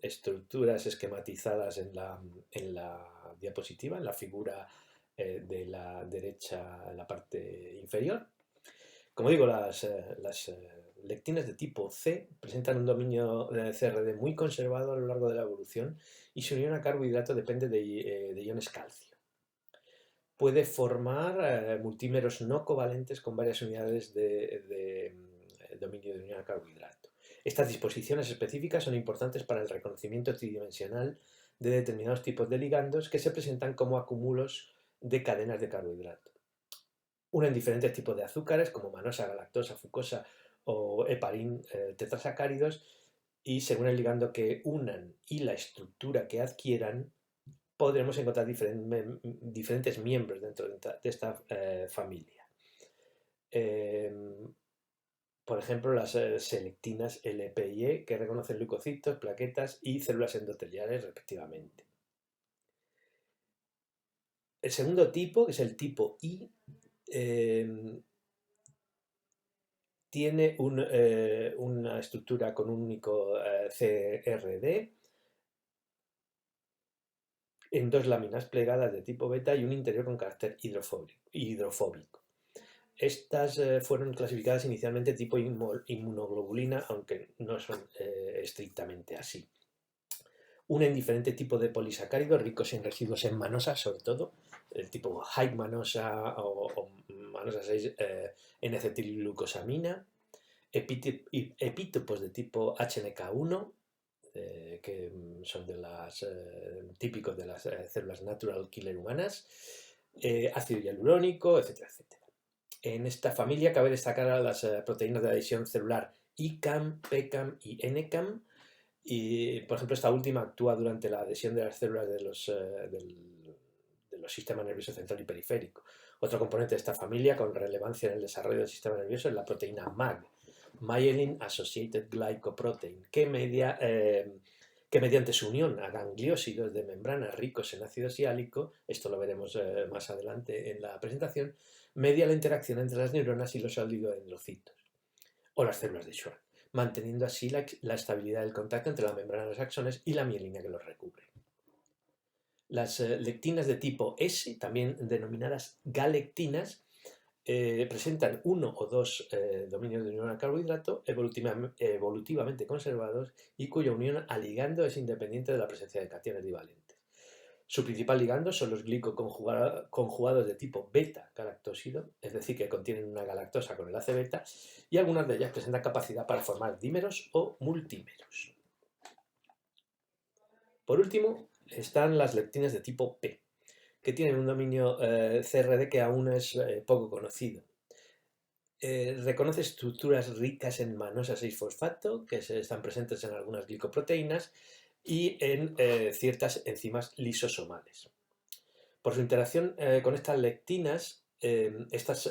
estructuras esquematizadas en la diapositiva, en la figura de la derecha en la parte inferior. Como digo, las lectinas de tipo C presentan un dominio de CRD muy conservado a lo largo de la evolución y su unión a carbohidrato depende de iones calcio. puede formar multímeros no covalentes con varias unidades de dominio de unión al carbohidrato. Estas disposiciones específicas son importantes para el reconocimiento tridimensional de determinados tipos de ligandos que se presentan como acúmulos de cadenas de carbohidrato. Unen diferentes tipos de azúcares como manosa, galactosa, fucosa o heparín tetrasacáridos, y según el ligando que unan y la estructura que adquieran, podremos encontrar diferentes miembros dentro de esta familia. Por ejemplo, las selectinas LP y E, que reconocen leucocitos, plaquetas y células endoteliales respectivamente. El segundo tipo, que es el tipo I, tiene una estructura con un único CRD en dos láminas plegadas de tipo beta y un interior con carácter hidrofóbico. Estas fueron clasificadas inicialmente tipo inmunoglobulina, aunque no son estrictamente así. Unen diferentes tipos de polisacáridos ricos en residuos en manosa, sobre todo, el tipo high manosa o manosa 6 N-acetilglucosamina, epítopos de tipo HNK1, que son típicos de las células natural killer humanas, ácido hialurónico, etcétera, etcétera. En esta familia cabe destacar a las proteínas de adhesión celular ICAM, PCAM y NCAM, y por ejemplo esta última actúa durante la adhesión de las células de los sistemas nervioso central y periférico. Otro componente de esta familia con relevancia en el desarrollo del sistema nervioso es la proteína MAG, Myelin Associated Glycoprotein, que mediante su unión a gangliósidos de membrana ricos en ácido siálico, esto lo veremos más adelante en la presentación, media la interacción entre las neuronas y los oligodendrocitos, o las células de Schwann, manteniendo así la estabilidad del contacto entre la membrana de los axones y la mielina que los recubre. Las lectinas de tipo S, también denominadas galectinas, presentan uno o dos dominios de unión al carbohidrato evolutivamente conservados y cuya unión al ligando es independiente de la presencia de cationes divalentes. Su principal ligando son los glicoconjugados de tipo beta-galactósido, es decir, que contienen una galactosa con enlace beta, y algunas de ellas presentan capacidad para formar dímeros o multímeros. Por último, están las lectinas de tipo P, que tienen un dominio CRD que aún es poco conocido. Reconoce estructuras ricas en manosa 6-fosfato, que están presentes en algunas glicoproteínas y en ciertas enzimas lisosomales. Por su interacción con estas lectinas, estas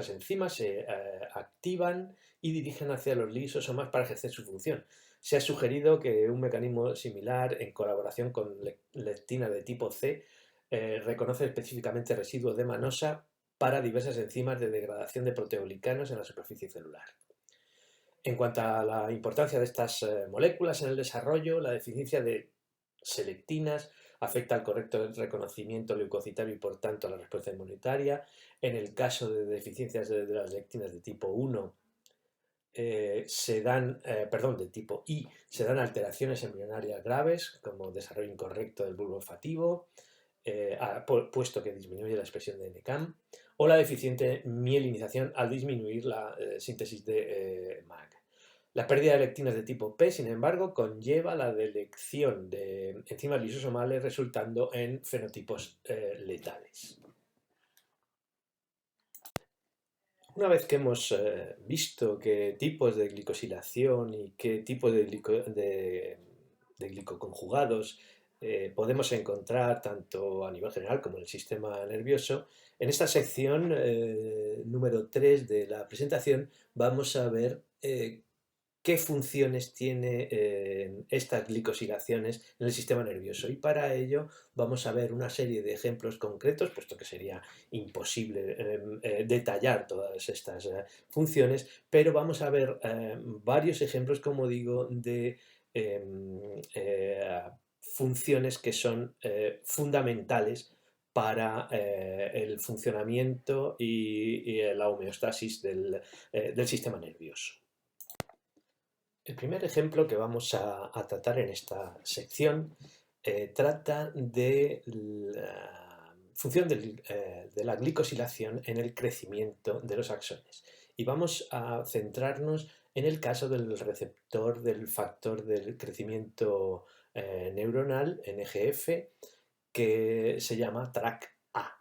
enzimas se activan y dirigen hacia los lisosomas para ejercer su función. Se ha sugerido que un mecanismo similar, en colaboración con lectina de tipo C, reconoce específicamente residuos de manosa para diversas enzimas de degradación de proteoglicanos en la superficie celular. En cuanto a la importancia de estas moléculas en el desarrollo, la deficiencia de selectinas afecta al correcto reconocimiento leucocitario y por tanto a la respuesta inmunitaria. En el caso de deficiencias de las lectinas de tipo 1, de tipo I, se dan alteraciones embrionarias graves como desarrollo incorrecto del bulbo olfativo, puesto que disminuye la expresión de NCAM, o la deficiente mielinización al disminuir la síntesis de MAG. La pérdida de lectinas de tipo P, sin embargo, conlleva la delección de enzimas lisosomales resultando en fenotipos letales. Una vez que hemos visto qué tipos de glicosilación y qué tipos de glicoconjugados podemos encontrar tanto a nivel general como en el sistema nervioso, en esta sección número 3 de la presentación vamos a ver qué funciones tienen estas glicosilaciones en el sistema nervioso, y para ello vamos a ver una serie de ejemplos concretos, puesto que sería imposible detallar todas estas funciones, pero vamos a ver varios ejemplos, como digo, de funciones que son fundamentales para el funcionamiento y la homeostasis del sistema nervioso. El primer ejemplo que vamos a tratar en esta sección trata de la función de la glicosilación en el crecimiento de los axones. Y vamos a centrarnos en el caso del receptor del factor del crecimiento neuronal, NGF, que se llama TRAC-A.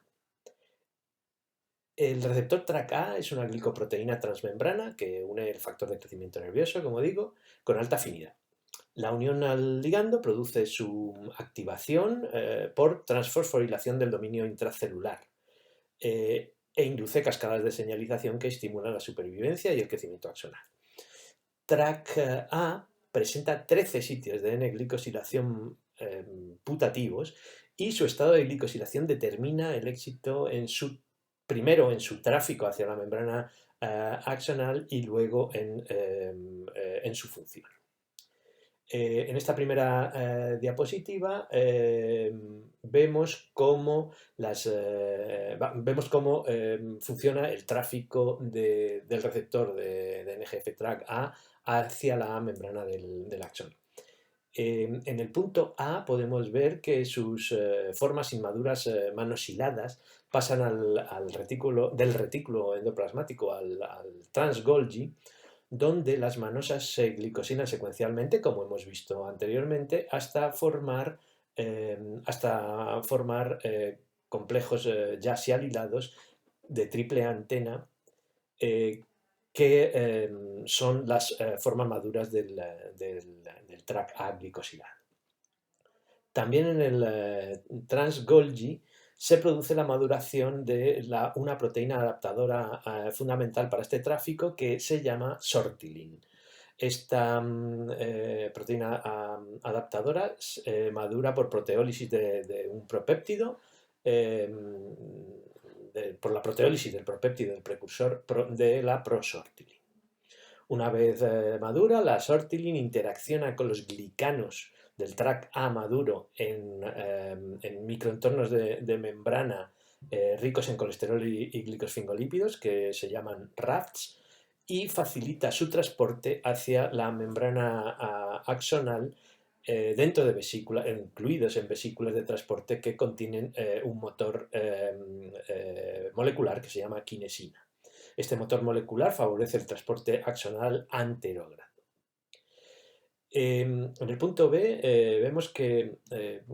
El receptor TRAC-A es una glicoproteína transmembrana que une el factor de crecimiento nervioso, como digo, con alta afinidad. La unión al ligando produce su activación por transfosforilación del dominio intracelular e induce cascadas de señalización que estimulan la supervivencia y el crecimiento axonal. TRAC-A presenta 13 sitios de N-glicosilación putativos y su estado de glicosilación determina el éxito primero en su tráfico hacia la membrana axonal y luego en su función. En esta primera diapositiva vemos cómo funciona el tráfico del receptor de NGF-TRAC-A hacia la membrana del axón. En el punto A podemos ver que sus formas inmaduras manosiladas pasan del retículo endoplasmático al trans-Golgi, donde las manosas se glicosinan secuencialmente, como hemos visto anteriormente, hasta formar complejos ya sialilados de triple antena, que son las formas maduras del TRAC-A glicosilado. También en el trans-Golgi se produce la maduración de una proteína adaptadora fundamental para este tráfico que se llama sortilin. Esta proteína adaptadora madura por proteólisis de un propéptido, por la proteólisis del propéptido del precursor de la prosortilin. Una vez madura, la sortilin interacciona con los glicanos del TRAC-A maduro en microentornos de membrana ricos en colesterol y glicosfingolípidos, que se llaman RAFTs, y facilita su transporte hacia la membrana axonal dentro de vesículas, incluidos en vesículas de transporte que contienen un motor molecular que se llama quinesina. Este motor molecular favorece el transporte axonal anterógrado. En el punto B vemos que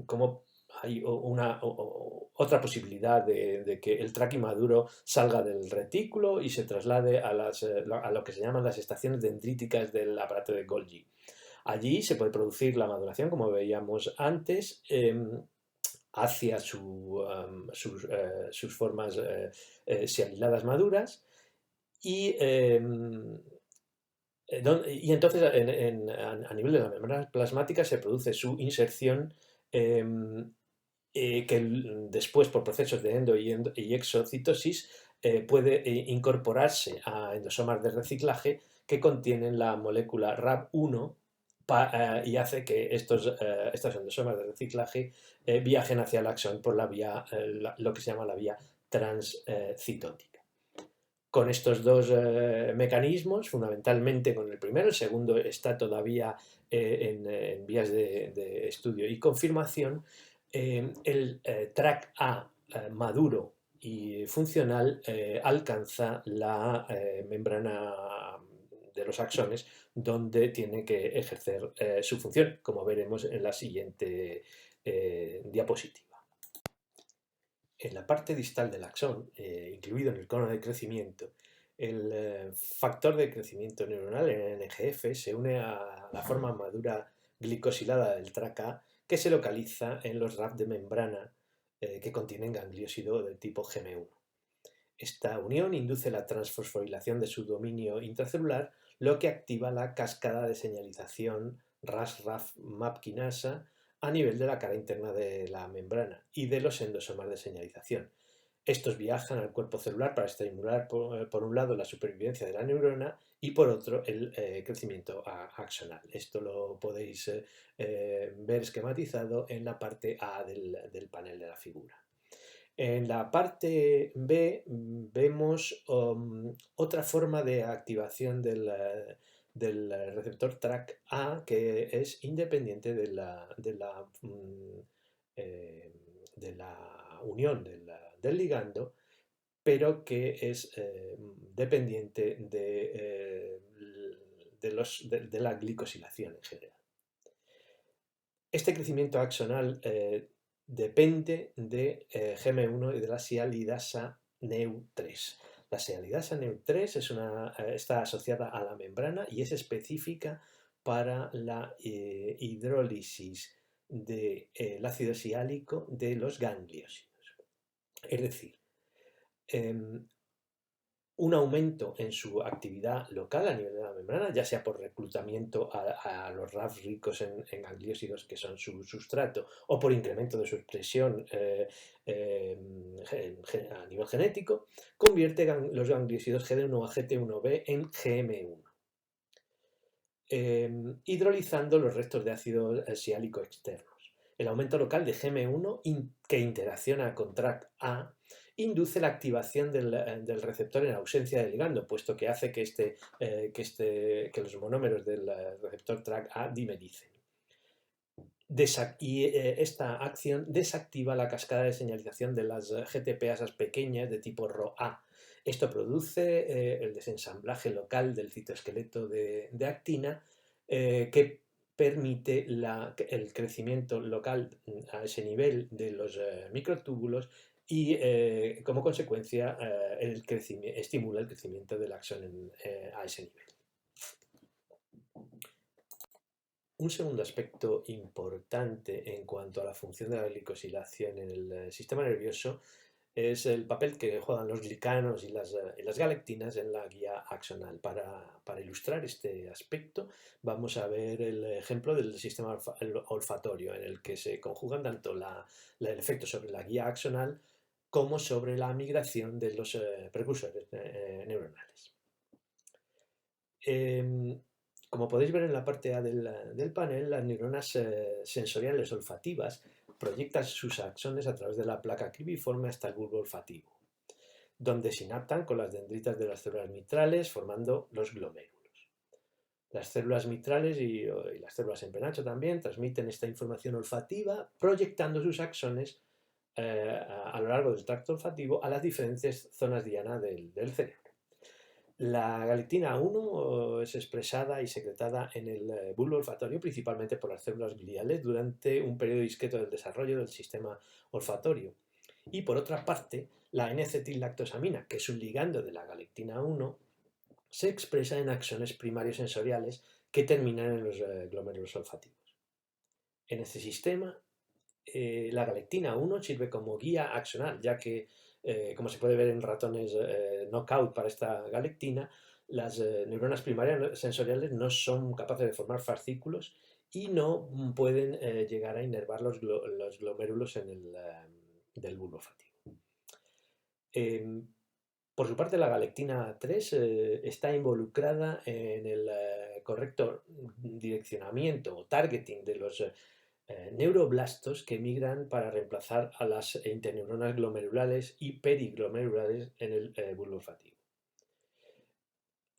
como hay otra posibilidad de que el TRAC inmaduro salga del retículo y se traslade a lo que se llaman las estaciones dendríticas del aparato de Golgi. Allí se puede producir la maduración, como veíamos antes, hacia sus formas sialiladas maduras y entonces a nivel de la membrana plasmática se produce su inserción que después por procesos de endo y exocitosis puede incorporarse a endosomas de reciclaje que contienen la molécula RAB1 y hace que estos endosomas de reciclaje viajen hacia el axón por la vía, lo que se llama la vía transcitótica. Con estos dos mecanismos, fundamentalmente con el primero, el segundo está todavía en vías de estudio y confirmación, el TRAC-A maduro y funcional alcanza la membrana de los axones, donde tiene que ejercer su función, como veremos en la siguiente diapositiva. En la parte distal del axón, incluido en el cono de crecimiento, el factor de crecimiento neuronal, el NGF, se une a la forma madura glicosilada del TRAC-A, que se localiza en los RAF de membrana que contienen gangliósido del tipo GM1. Esta unión induce la transfosforilación de su dominio intracelular, lo que activa la cascada de señalización RAS-RAF-MAP quinasa a nivel de la cara interna de la membrana y de los endosomas de señalización. Estos viajan al cuerpo celular para estimular por un lado la supervivencia de la neurona y por otro el crecimiento axonal. Esto lo podéis ver esquematizado en la parte A del panel de la figura. En la parte B vemos otra forma de activación del receptor TRAC-A que es independiente de la unión del ligando, pero que es dependiente de la glicosilación en general. Este crecimiento axonal depende de GM1 y de la sialidasa Neu3. La sialidasa Neu3 está asociada a la membrana y es específica para la hidrólisis del ácido siálico de los gangliósidos. Es decir, un aumento en su actividad local a nivel de la membrana, ya sea por reclutamiento a los RAF ricos en gangliósidos que son su sustrato, o por incremento de su expresión a nivel genético, convierte los gangliósidos GD1A GT1B en GM1, hidrolizando los restos de ácido siálico externos. El aumento local de GM1 que interacciona con TRAC-A induce la activación del receptor en ausencia del ligando, puesto que hace que los monómeros del receptor TRAC-A dimericen. Esta acción desactiva la cascada de señalización de las GTPasas pequeñas de tipo ROA. Esto produce el desensamblaje local del citoesqueleto de actina que permite el crecimiento local a ese nivel de los microtúbulos y como consecuencia estimula el crecimiento del axón a ese nivel. Un segundo aspecto importante en cuanto a la función de la glicosilación en el sistema nervioso es el papel que juegan los glicanos y las galectinas en la guía axonal. Para ilustrar este aspecto, vamos a ver el ejemplo del sistema olfatorio, en el que se conjugan tanto el efecto sobre la guía axonal como sobre la migración de los precursores neuronales. Como podéis ver en la parte A del panel, las neuronas sensoriales olfativas proyectan sus axones a través de la placa cribiforme hasta el bulbo olfativo, donde sinaptan con las dendritas de las células mitrales formando los glomérulos. Las células mitrales y las células en penacho también transmiten esta información olfativa proyectando sus axones a lo largo del tracto olfativo a las diferentes zonas diana del cerebro. La galectina 1 es expresada y secretada en el bulbo olfatorio principalmente por las células gliales durante un periodo discreto del desarrollo del sistema olfatorio. Y por otra parte, la N-acetil-lactosamina, que es un ligando de la galectina 1, se expresa en axones primarios sensoriales que terminan en los glomérulos olfativos. En este sistema, la galectina 1 sirve como guía axonal, ya que como se puede ver en ratones knockout para esta galectina, las neuronas primarias sensoriales no son capaces de formar fascículos y no pueden llegar a inervar los glomérulos del bulbo olfativo. Por su parte, la galectina 3 está involucrada en el correcto direccionamiento o targeting de los neuroblastos que migran para reemplazar a las interneuronas glomerulares y periglomerulares en el bulbo olfativo.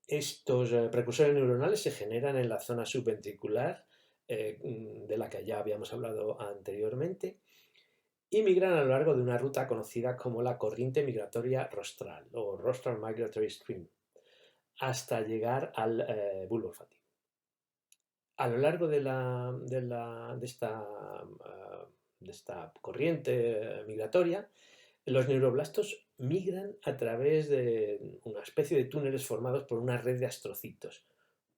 Estos precursores neuronales se generan en la zona subventricular, de la que ya habíamos hablado anteriormente, y migran a lo largo de una ruta conocida como la corriente migratoria rostral o Rostral Migratory Stream, hasta llegar al bulbo olfativo. A lo largo de esta corriente migratoria, los neuroblastos migran a través de una especie de túneles formados por una red de astrocitos,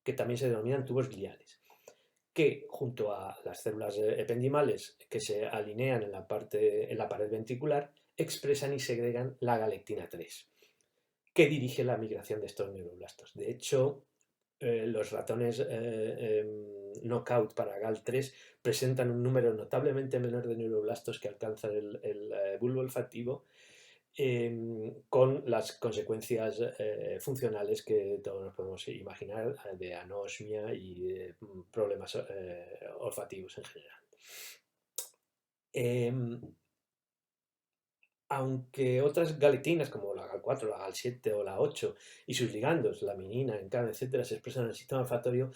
que también se denominan tubos gliales, que junto a las células ependimales que se alinean en la pared ventricular, expresan y segregan la galectina 3, que dirige la migración de estos neuroblastos. De hecho, los ratones knockout para GAL3 presentan un número notablemente menor de neuroblastos que alcanzan el bulbo olfativo, con las consecuencias funcionales que todos nos podemos imaginar de anosmia y problemas olfativos en general. Aunque otras galectinas como la GAL4, la GAL7 o la 8 y sus ligandos, la minina, ENCAM, etc., se expresan en el sistema olfatorio,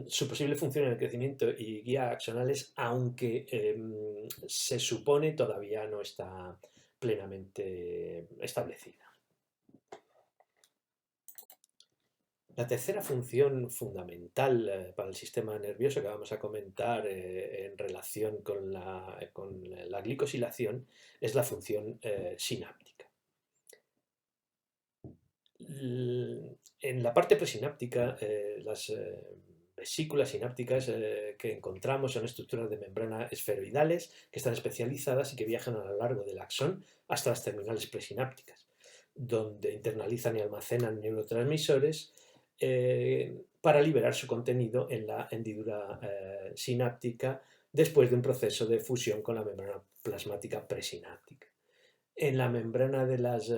su posible función en el crecimiento y guía axonales, aunque se supone todavía no está plenamente establecida. La tercera función fundamental para el sistema nervioso que vamos a comentar en relación con la glicosilación es la función sináptica. En la parte presináptica, las vesículas sinápticas que encontramos son estructuras de membrana esferoidales que están especializadas y que viajan a lo largo del axón hasta las terminales presinápticas, donde internalizan y almacenan neurotransmisores para liberar su contenido en la hendidura sináptica después de un proceso de fusión con la membrana plasmática presináptica. En la membrana de las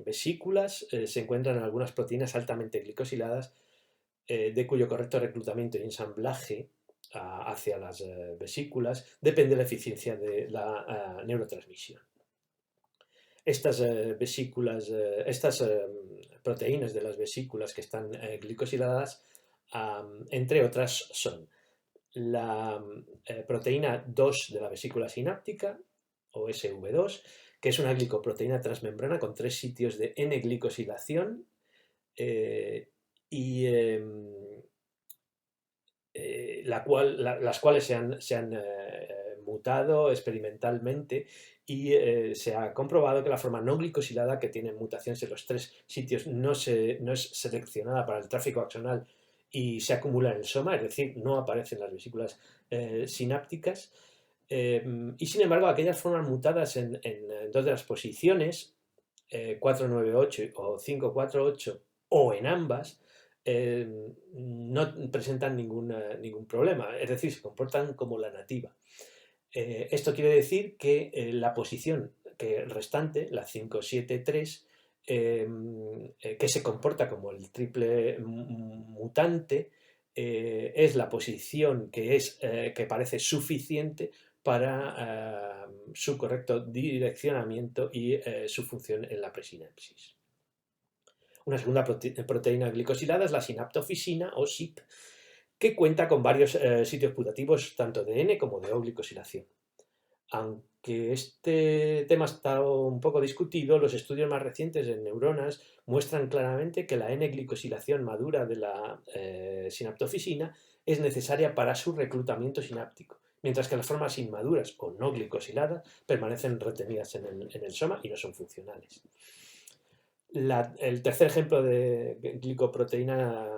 vesículas se encuentran algunas proteínas altamente glicosiladas de cuyo correcto reclutamiento y ensamblaje hacia las vesículas depende de la eficiencia de la neurotransmisión. Estas proteínas de las vesículas que están glicosiladas, entre otras, son la proteína 2 de la vesícula sináptica, o SV2, que es una glicoproteína transmembrana con 3 sitios de N-glicosilación las cuales se han mutado experimentalmente y se ha comprobado que la forma no glicosilada, que tiene mutaciones en los 3 sitios, no es seleccionada para el tráfico axonal y se acumula en el soma, es decir, no aparece en las vesículas sinápticas. Y sin embargo, aquellas formas mutadas en dos de las posiciones, 498 o 548, o en ambas, no presentan ningún problema, es decir, se comportan como la nativa. Esto quiere decir que la posición restante, la 573, que se comporta como el triple mutante, es la posición que parece suficiente para su correcto direccionamiento y su función en la presinapsis. Una segunda proteína glicosilada es la sinaptofisina o SIP, que cuenta con varios sitios putativos tanto de N como de O-glicosilación. Aunque este tema está un poco discutido, los estudios más recientes en neuronas muestran claramente que la N-glicosilación madura de la sinaptofisina es necesaria para su reclutamiento sináptico, mientras que las formas inmaduras o no glicosiladas permanecen retenidas en el soma y no son funcionales. El tercer ejemplo de glicoproteína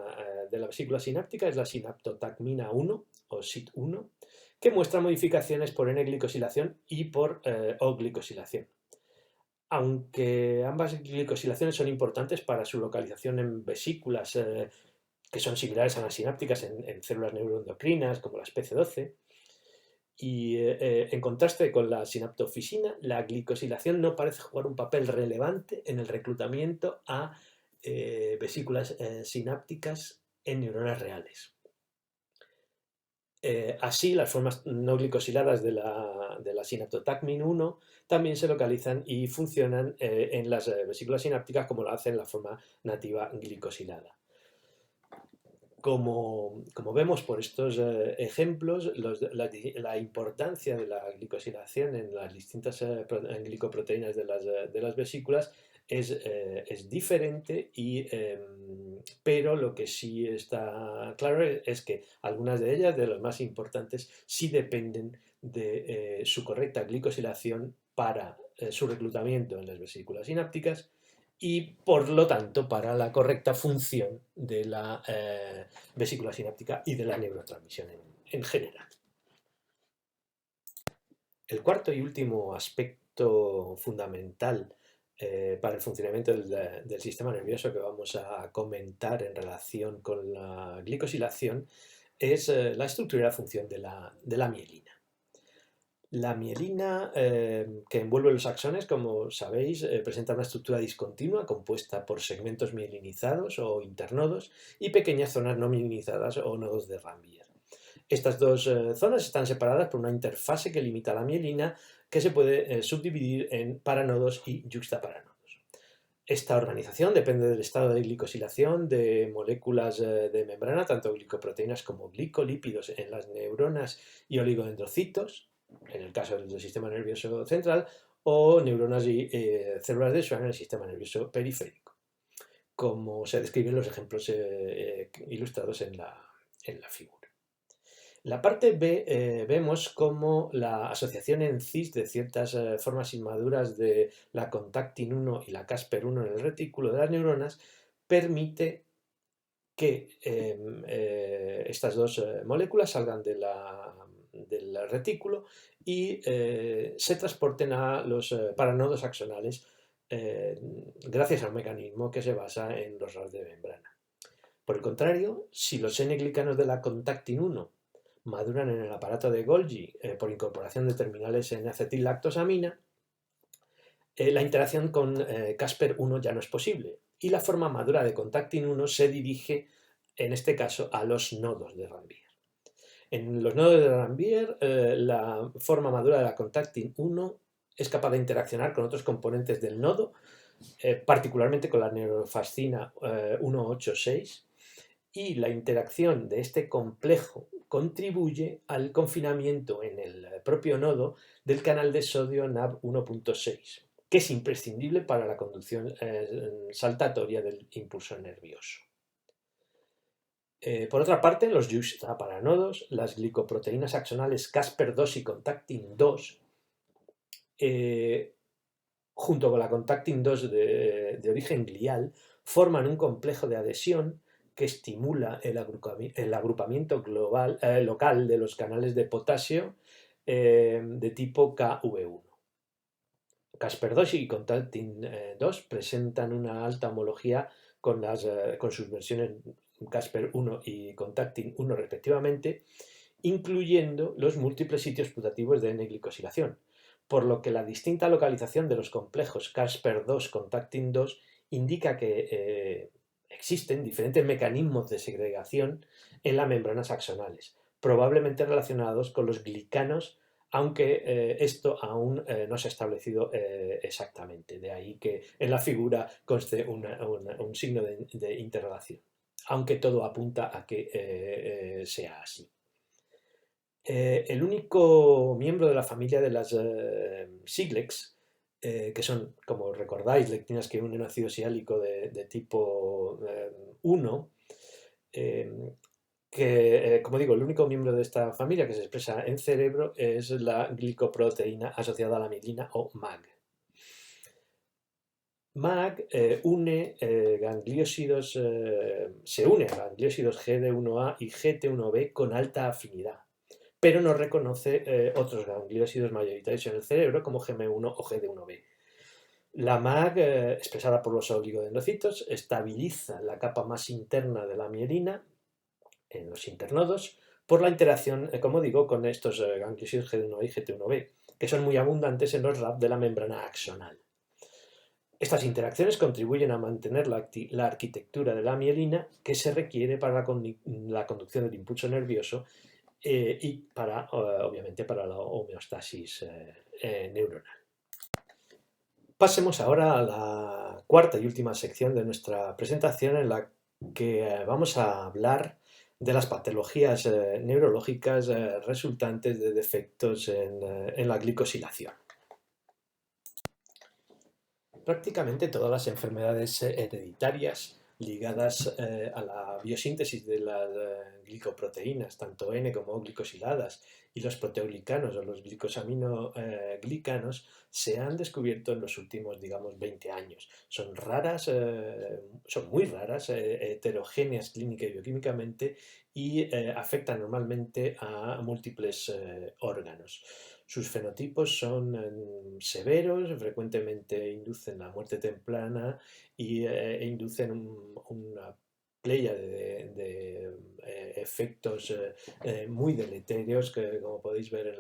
de la vesícula sináptica es la sinaptotacmina 1 o SIT1, que muestra modificaciones por N-glicosilación y por O-glicosilación. Aunque ambas glicosilaciones son importantes para su localización en vesículas que son similares a las sinápticas en células neuroendocrinas como las PC12, y en contraste con la sinaptofisina, la glicosilación no parece jugar un papel relevante en el reclutamiento a vesículas sinápticas en neuronas reales. Así, las formas no glicosiladas de la sinaptotacmin 1 también se localizan y funcionan en las vesículas sinápticas como lo hace en la forma nativa glicosilada. Como vemos por estos ejemplos, la importancia de la glicosilación en las distintas glicoproteínas de las vesículas es diferente, pero lo que sí está claro es que algunas de ellas, de las más importantes, sí dependen de su correcta glicosilación para su reclutamiento en las vesículas sinápticas y, por lo tanto, para la correcta función de la vesícula sináptica y de la neurotransmisión en general. El cuarto y último aspecto fundamental para el funcionamiento del sistema nervioso que vamos a comentar en relación con la glicosilación es la estructura y la función de la mielina. La mielina que envuelve los axones, como sabéis, presenta una estructura discontinua compuesta por segmentos mielinizados o internodos y pequeñas zonas no mielinizadas o nodos de Ranvier. Estas dos zonas están separadas por una interfase que limita la mielina, que se puede subdividir en paranodos y yuxtaparanodos. Esta organización depende del estado de glicosilación de moléculas de membrana, tanto glicoproteínas como glicolípidos en las neuronas y oligodendrocitos, en el caso del sistema nervioso central, o neuronas y células de Schwann en el sistema nervioso periférico, como se describen los ejemplos ilustrados en la figura. La parte B vemos cómo la asociación en cis de ciertas formas inmaduras de la contactin 1 y la Casper1 en el retículo de las neuronas permite que estas dos moléculas salgan del retículo y se transporten a los paranodos axonales gracias a un mecanismo que se basa en los RAS de membrana. Por el contrario, si los N-glicanos de la contactin 1 maduran en el aparato de Golgi por incorporación de terminales en acetil-lactosamina, la interacción con Casper1 ya no es posible y la forma madura de contactin 1 se dirige, en este caso, a los nodos de Ranvier. En los nodos de Ranvier, la forma madura de la contactin 1 es capaz de interaccionar con otros componentes del nodo, particularmente con la neurofascina 186, y la interacción de este complejo contribuye al confinamiento en el propio nodo del canal de sodio NAV 1.6, que es imprescindible para la conducción saltatoria del impulso nervioso. Por otra parte, los juxtaparanodos, las glicoproteínas axonales Casper2 y contactin 2, junto con la contactin 2 de origen glial, forman un complejo de adhesión que estimula el agrupamiento local de los canales de potasio de tipo KV1. Casper2 y contactin 2 presentan una alta homología con sus versiones Casper1 y contactin 1 respectivamente, incluyendo los múltiples sitios putativos de N-glicosilación, por lo que la distinta localización de los complejos Casper2 contactin 2 indica que existen diferentes mecanismos de segregación en las membranas axonales, probablemente relacionados con los glicanos, aunque esto aún no se ha establecido exactamente. De ahí que en la figura conste un signo de interrelación, aunque todo apunta a que sea así. El único miembro de la familia de las Siglex, que son, como recordáis, lectinas que unen ácido siálico de tipo 1, que, como digo, el único miembro de esta familia que se expresa en cerebro es la glicoproteína asociada a la mielina o MAG. MAG se une a gangliósidos GD1A y GT1B con alta afinidad, pero no reconoce otros gangliósidos mayoritarios en el cerebro como GM1 o GD1B. La MAG, expresada por los oligodendrocitos, estabiliza la capa más interna de la mielina en los internodos por la interacción, como digo, con estos gangliósidos GD1A y GT1B, que son muy abundantes en los RAP de la membrana axonal. Estas interacciones contribuyen a mantener la arquitectura de la mielina que se requiere para la conducción del impulso nervioso y obviamente para la homeostasis neuronal. Pasemos ahora a la cuarta y última sección de nuestra presentación, en la que vamos a hablar de las patologías neurológicas resultantes de defectos en la glicosilación. Prácticamente todas las enfermedades hereditarias ligadas a la biosíntesis de las glicoproteínas, tanto N como glicosiladas, y los proteoglicanos o los glicosaminoglicanos, se han descubierto en los últimos, digamos, 20 años. Son raras, son muy raras, heterogéneas clínica y bioquímicamente, y afectan normalmente a múltiples órganos. Sus fenotipos son severos, frecuentemente inducen la muerte temprana e inducen una playa de efectos muy deleterios que, como podéis ver en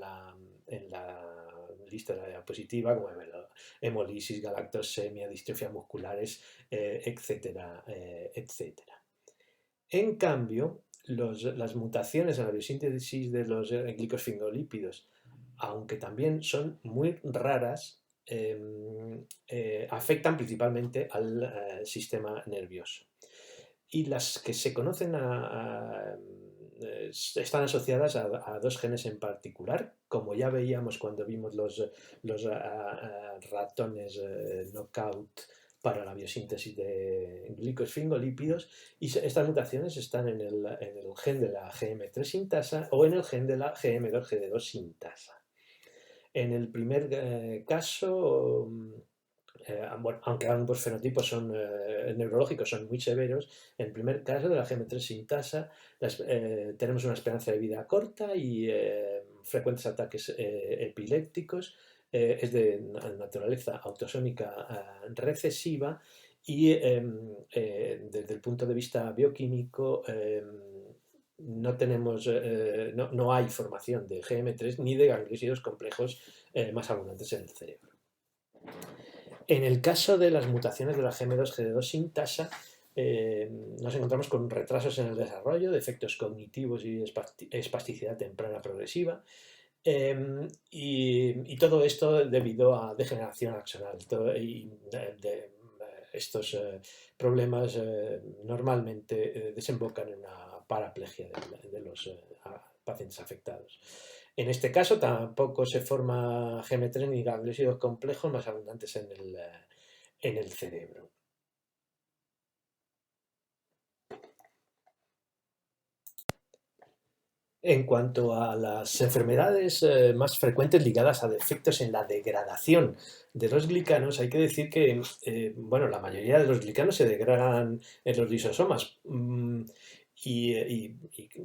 la lista de la diapositiva, como hemolisis, galactosemia, distrofia musculares, etcétera, etcétera. En cambio, las mutaciones en la biosíntesis de los glicosfingolípidos, aunque también son muy raras, afectan principalmente al sistema nervioso. Y las que se conocen están asociadas a dos genes en particular, como ya veíamos cuando vimos los ratones knockout para la biosíntesis de glicosfingolípidos, y estas mutaciones están en el gen de la GM3 sintasa o en el gen de la GM2-GD2 sintasa. En el primer caso, bueno, aunque ambos fenotipos neurológicos son muy severos, en el primer caso de la GM3 sintasa tenemos una esperanza de vida corta y frecuentes ataques epilépticos. Es de naturaleza autosómica recesiva y desde el punto de vista bioquímico no hay formación de GM3 ni de gangliosidos complejos más abundantes en el cerebro. En el caso de las mutaciones de la GM2-GD2 sintasa, nos encontramos con retrasos en el desarrollo, defectos cognitivos y espasticidad temprana progresiva, y todo esto debido a degeneración axonal. Estos problemas normalmente desembocan en una paraplegia de los pacientes afectados. En este caso tampoco se forma GM3 ni gangliosidos complejos más abundantes en el cerebro. En cuanto a las enfermedades más frecuentes ligadas a defectos en la degradación de los glicanos, hay que decir que bueno, la mayoría de los glicanos se degradan en los lisosomas. Y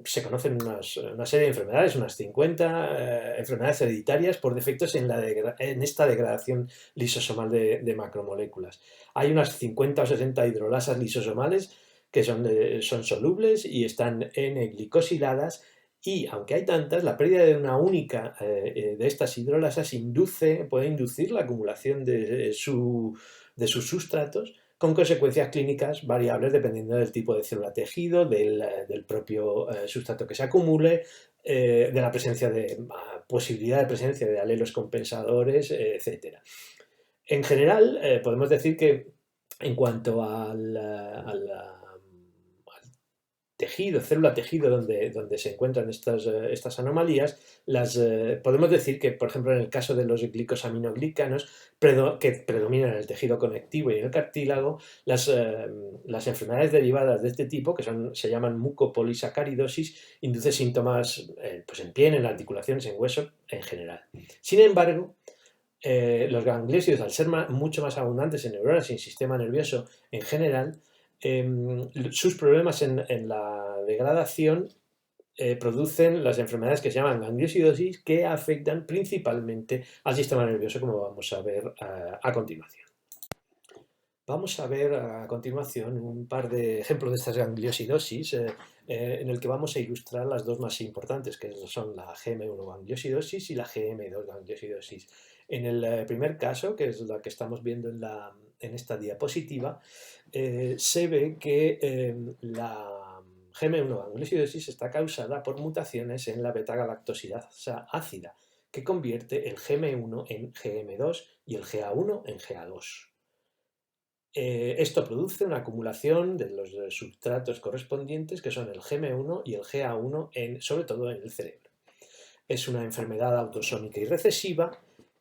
se conocen una serie de enfermedades, unas 50 enfermedades hereditarias por defectos en esta degradación lisosomal de macromoléculas. Hay unas 50 o 60 hidrolasas lisosomales que son solubles y están N-glicosiladas, y aunque hay tantas, la pérdida de una única de estas hidrolasas puede inducir la acumulación de sus sustratos, con consecuencias clínicas variables dependiendo del tipo de célula tejido, del propio sustrato que se acumule, de la posibilidad de presencia de alelos compensadores, etc. En general, podemos decir que en cuanto al célula tejido donde se encuentran estas anomalías, podemos decir que, por ejemplo, en el caso de los glicosaminoglicanos que predominan en el tejido conectivo y en el cartílago, las enfermedades derivadas de este tipo, que se llaman mucopolisacaridosis, inducen síntomas pues en piel, en las articulaciones, en hueso, en general. Sin embargo, los gangliosidos, al ser mucho más abundantes en neuronas y en sistema nervioso en general, sus problemas en la degradación producen las enfermedades que se llaman gangliosidosis, que afectan principalmente al sistema nervioso, como vamos a ver a continuación. Vamos a ver a continuación un par de ejemplos de estas gangliosidosis en el que vamos a ilustrar las dos más importantes, que son la GM1 gangliosidosis y la GM2 gangliosidosis. En el primer caso, que es la que estamos viendo en esta diapositiva, se ve que la GM1 gangliosidosis está causada por mutaciones en la beta-galactosidasa ácida, que convierte el GM1 en GM2 y el GA1 en GA2. Esto produce una acumulación de los substratos correspondientes, que son el GM1 y el GA1, sobre todo en el cerebro. Es una enfermedad autosómica y recesiva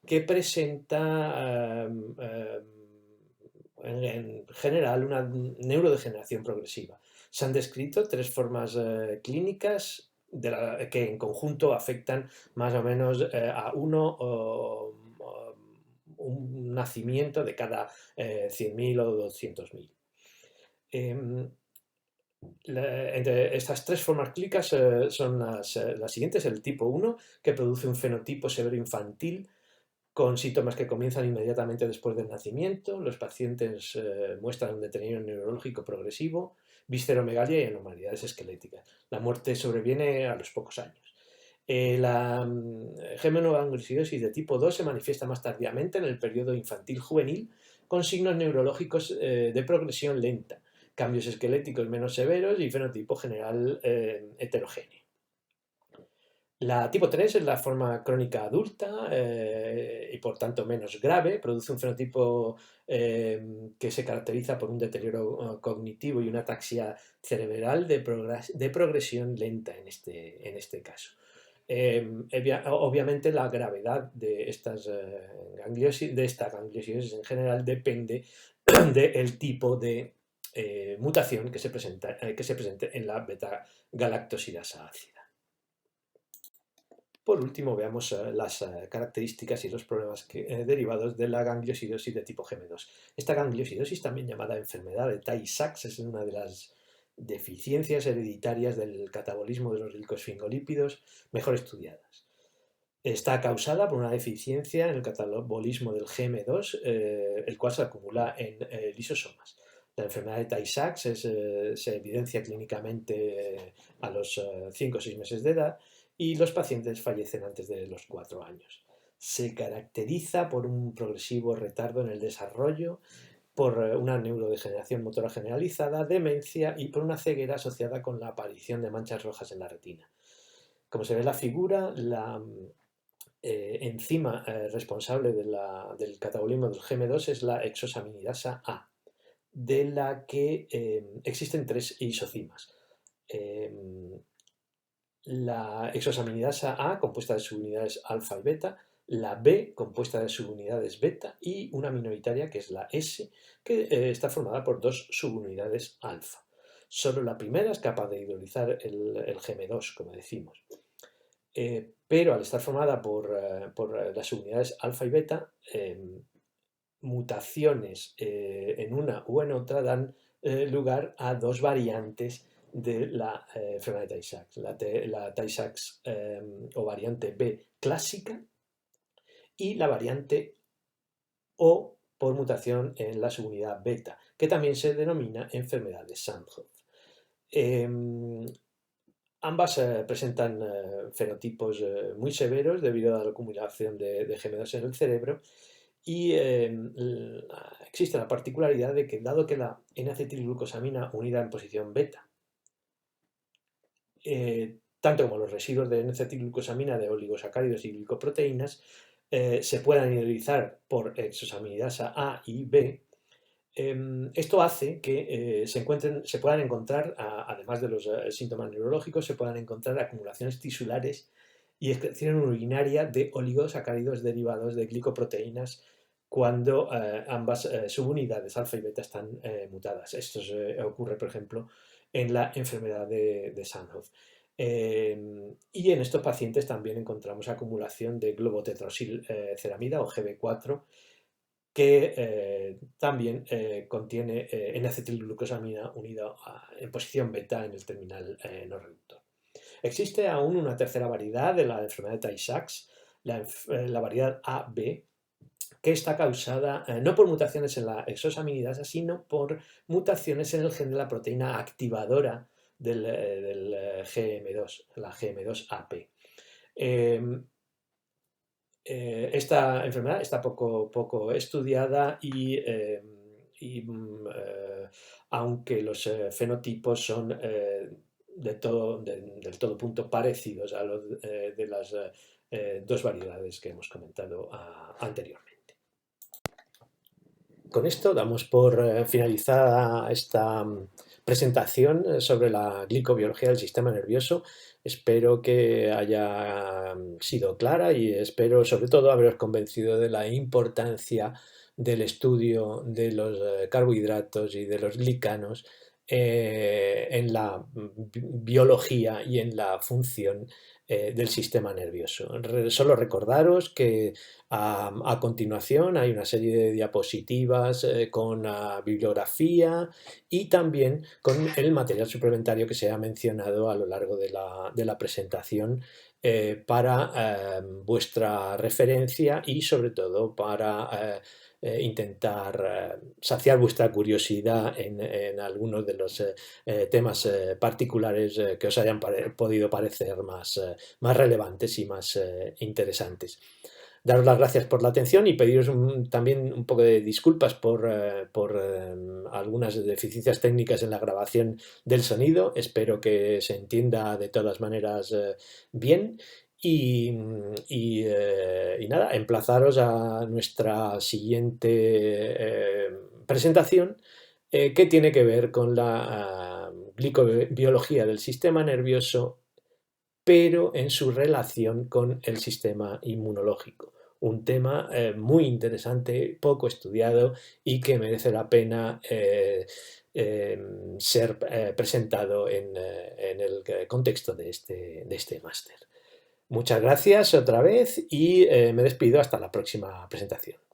que presenta en general una neurodegeneración progresiva. Se han descrito tres formas clínicas que en conjunto afectan más o menos a un nacimiento de cada 100.000 o 200.000. Entre estas tres formas clínicas son las siguientes: el tipo 1, que produce un fenotipo severo infantil con síntomas que comienzan inmediatamente después del nacimiento. Los pacientes muestran un deterioro neurológico progresivo, visceromegalia y anormalidades esqueléticas. La muerte sobreviene a los pocos años. La GM1 gangliosidosis de tipo 2 se manifiesta más tardíamente en el periodo infantil-juvenil, con signos neurológicos de progresión lenta, cambios esqueléticos menos severos y fenotipo general heterogéneo. La tipo 3 es la forma crónica adulta y por tanto menos grave. Produce un fenotipo que se caracteriza por un deterioro cognitivo y una ataxia cerebral de progresión lenta en este caso. Obviamente la gravedad de de esta gangliosidosis en general depende del tipo de mutación que se presente en la beta-galactosidasa ácida. Por último, veamos las características y los problemas derivados de la gangliosidosis de tipo Gm2. Esta gangliosidosis, también llamada enfermedad de Tay-Sachs, es una de las deficiencias hereditarias del catabolismo de los glicosfingolípidos mejor estudiadas. Está causada por una deficiencia en el catabolismo del Gm2, el cual se acumula en lisosomas. La enfermedad de Tay-Sachs se evidencia clínicamente a los 5 o 6 meses de edad y los pacientes fallecen antes de los 4 años. Se caracteriza por un progresivo retardo en el desarrollo, por una neurodegeneración motora generalizada, demencia y por una ceguera asociada con la aparición de manchas rojas en la retina. Como se ve en la figura, la enzima responsable del catabolismo del Gm2 es la exosaminidasa A, de la que existen 3 isocimas. La exosaminidasa A, compuesta de subunidades alfa y beta, la B, compuesta de subunidades beta, y una minoritaria, que es la S, que está formada por 2 subunidades alfa. Solo la primera es capaz de hidrolizar el Gm2, como decimos. Pero al estar formada por las subunidades alfa y beta, mutaciones en una u en otra dan lugar a 2 variantes de la enfermedad de Tay-Sachs. La Tay-Sachs o variante B clásica y la variante O por mutación en la subunidad beta, que también se denomina enfermedad de Sandhoff. Ambas presentan fenotipos muy severos debido a la acumulación de Gm2 en el cerebro y existe la particularidad de que, dado que la N-acetilglucosamina unida en posición beta, tanto como los residuos de N-acetilglucosamina de oligosacáridos y glicoproteínas, se puedan hidrolizar por exosaminidasa A y B, esto hace que se puedan encontrar, además de los síntomas neurológicos, se puedan encontrar acumulaciones tisulares y excreción urinaria de oligosacáridos derivados de glicoproteínas cuando ambas subunidades alfa y beta están mutadas. Esto ocurre, por ejemplo, en la enfermedad de Sandhoff. Y en estos pacientes también encontramos acumulación de globotetrosilceramida o GB4, que también contiene N-acetilglucosamina unida en posición beta en el terminal no reductor. Existe aún una tercera variedad de la enfermedad de Tay-Sachs, la variedad AB, que está causada no por mutaciones en la exosaminidasa, sino por mutaciones en el gen de la proteína activadora del GM2, la GM2AP. Esta enfermedad está poco estudiada y aunque los fenotipos son del todo punto parecidos a los de las 2 variedades que hemos comentado anteriormente. Con esto damos por finalizada esta presentación sobre la glicobiología del sistema nervioso. Espero que haya sido clara y espero sobre todo haberos convencido de la importancia del estudio de los carbohidratos y de los glicanos en la biología y en la función del sistema nervioso. Solo recordaros que a continuación hay una serie de diapositivas con bibliografía y también con el material suplementario que se ha mencionado a lo largo de la presentación para vuestra referencia y sobre todo para intentar saciar vuestra curiosidad en algunos de los temas particulares que os hayan podido parecer más relevantes y más interesantes. Daros las gracias por la atención y pediros también un poco de disculpas por algunas deficiencias técnicas en la grabación del sonido. Espero que se entienda de todas maneras bien Y nada, emplazaros a nuestra siguiente presentación, que tiene que ver con la glicobiología del sistema nervioso, pero en su relación con el sistema inmunológico. Un tema muy interesante, poco estudiado y que merece la pena ser presentado en el contexto de este máster. Muchas gracias otra vez y me despido hasta la próxima presentación.